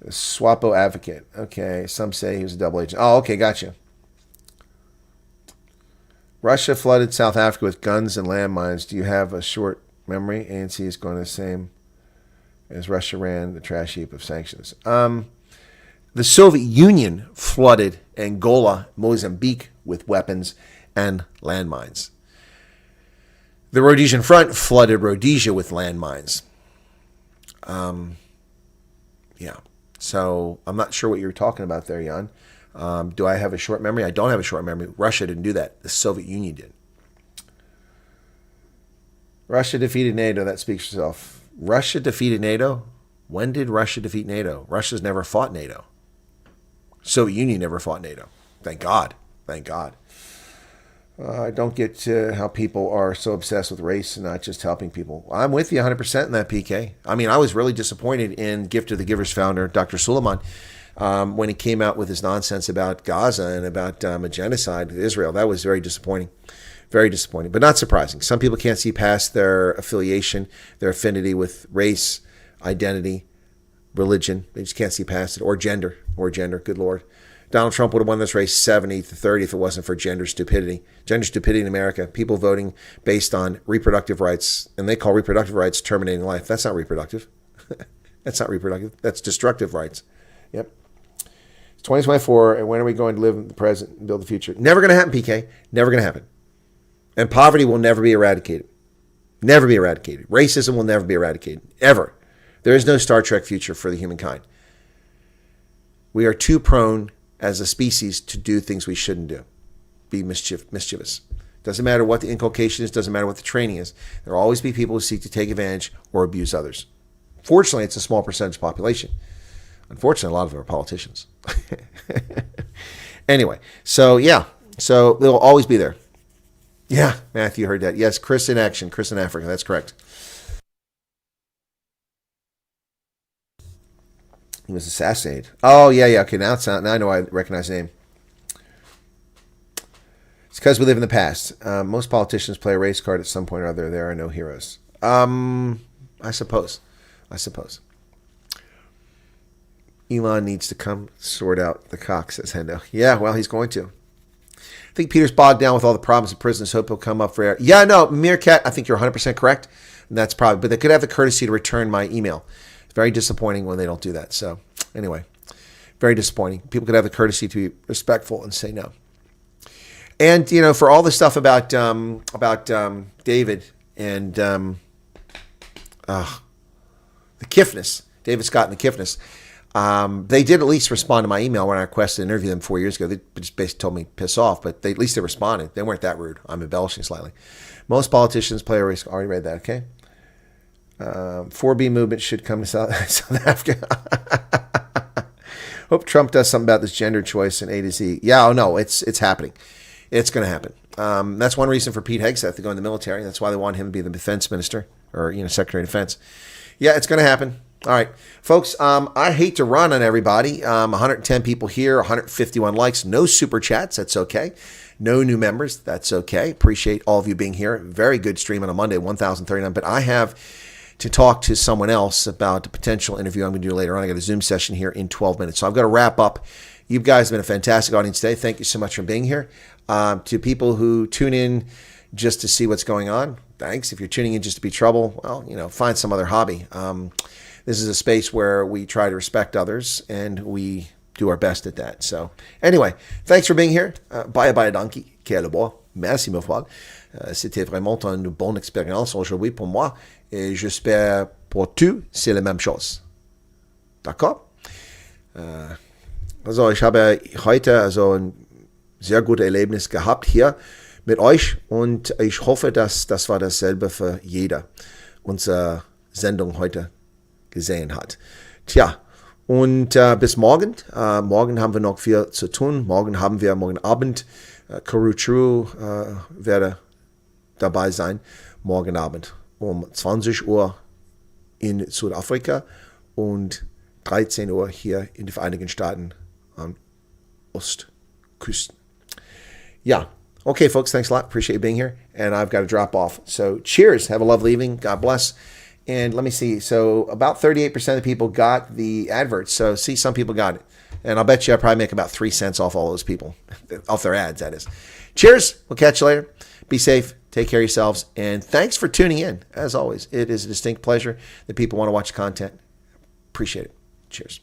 Swapo advocate. Okay, some say he was a double agent. Oh, okay, gotcha. Russia flooded South Africa with guns and landmines. Do you have a short memory? ANC is going the same as Russia ran the trash heap of sanctions. The Soviet Union flooded Angola, Mozambique with weapons and landmines. The Rhodesian Front flooded Rhodesia with landmines. Yeah. So I'm not sure what you're talking about there, Jan. Do I have a short memory? I don't have a short memory. Russia didn't do that. The Soviet Union did. Russia defeated NATO. That speaks for itself. Russia defeated NATO? When did Russia defeat NATO? Russia's never fought NATO. Soviet Union never fought NATO. Thank God. Thank God. I don't get how people are so obsessed with race and not just helping people. I'm with you 100% in that, PK. I mean, I was really disappointed in Gift of the Givers founder, Dr. Suleiman, when he came out with his nonsense about Gaza and about a genocide in Israel. That was very disappointing. Very disappointing, but not surprising. Some people can't see past their affiliation, their affinity with race, identity, religion. They just can't see past it. Or gender. Good Lord. Donald Trump would have won this race 70-30 if it wasn't for gender stupidity. Gender stupidity in America. People voting based on reproductive rights. And they call reproductive rights terminating life. That's not reproductive. That's not reproductive. That's destructive rights. Yep. It's 2024, and when are we going to live in the present and build the future? Never going to happen, PK. Never going to happen. And poverty will never be eradicated. Never be eradicated. Racism will never be eradicated. Ever. There is no Star Trek future for the humankind. We are too prone as a species to do things we shouldn't do. Be mischievous. Doesn't matter what the inculcation is. Doesn't matter what the training is. There will always be people who seek to take advantage or abuse others. Fortunately, it's a small percentage of the population. Unfortunately, a lot of them are politicians. Anyway, so yeah. So they'll always be there. Yeah, Matthew heard that. Yes, Chris in action. Chris in Africa. That's correct. He was assassinated. Oh, yeah. Okay, now I know I recognize the name. It's because we live in the past. Most politicians play a race card at some point or other. There are no heroes. I suppose. Elon needs to come sort out the cock, says Hendo. Yeah, well, he's going to. I think Peter's bogged down with all the problems in prisons. Hope he'll come up for air. Yeah, no, Meerkat, I think you're 100% correct. And that's probably, but they could have the courtesy to return my email. It's very disappointing when they don't do that. So anyway, very disappointing. People could have the courtesy to be respectful and say no. And, for all the stuff about David and the Kiffness, David Scott and the Kiffness, they did at least respond to my email when I requested to interview them 4 years ago. They just basically told me piss off, but at least they responded. They weren't that rude. I'm embellishing slightly. Most politicians play a race. Already read that, okay? 4B movement should come to South Africa. Hope Trump does something about this gender choice in A to Z. Yeah, oh no, it's happening. It's going to happen. That's one reason for Pete Hegseth to go in the military. That's why they want him to be the defense minister or Secretary of Defense. Yeah, it's going to happen. All right, folks, I hate to run on everybody. 110 people here, 151 likes, no super chats. That's okay. No new members. That's okay. Appreciate all of you being here. Very good stream on a Monday, 1,039. But I have to talk to someone else about a potential interview I'm going to do later on. I got a Zoom session here in 12 minutes. So I've got to wrap up. You guys have been a fantastic audience today. Thank you so much for being here. To people who tune in just to see what's going on, thanks. If you're tuning in just to be trouble, well, find some other hobby. This is a space where we try to respect others, and we do our best at that. So anyway, thanks for being here. Bye bye donkey. Quel bois. Merci, mon frère. C'était vraiment une bonne expérience aujourd'hui pour moi. Et j'espère pour tu, c'est la même chose. D'accord? Also ich habe heute ein sehr gutes Erlebnis gehabt hier mit euch und ich hoffe, dass das war dasselbe für jeder unsere Sendung heute gesehen hat. Tja, und bis morgen. Morgen haben wir noch viel zu tun. Morgen Abend. Kuru True werde dabei sein. Morgen Abend um 20 Uhr in Südafrika und 13 Uhr hier in den Vereinigten Staaten an Ostküsten. Yeah. Okay, folks, thanks a lot. Appreciate you being here. And I've got to drop off. So cheers. Have a lovely evening. God bless. And let me see. So about 38% of the people got the adverts. So see, some people got it. And I'll bet you I probably make about 3 cents off all those people. Off their ads, that is. Cheers. We'll catch you later. Be safe. Take care of yourselves. And thanks for tuning in. As always, it is a distinct pleasure that people want to watch content. Appreciate it. Cheers.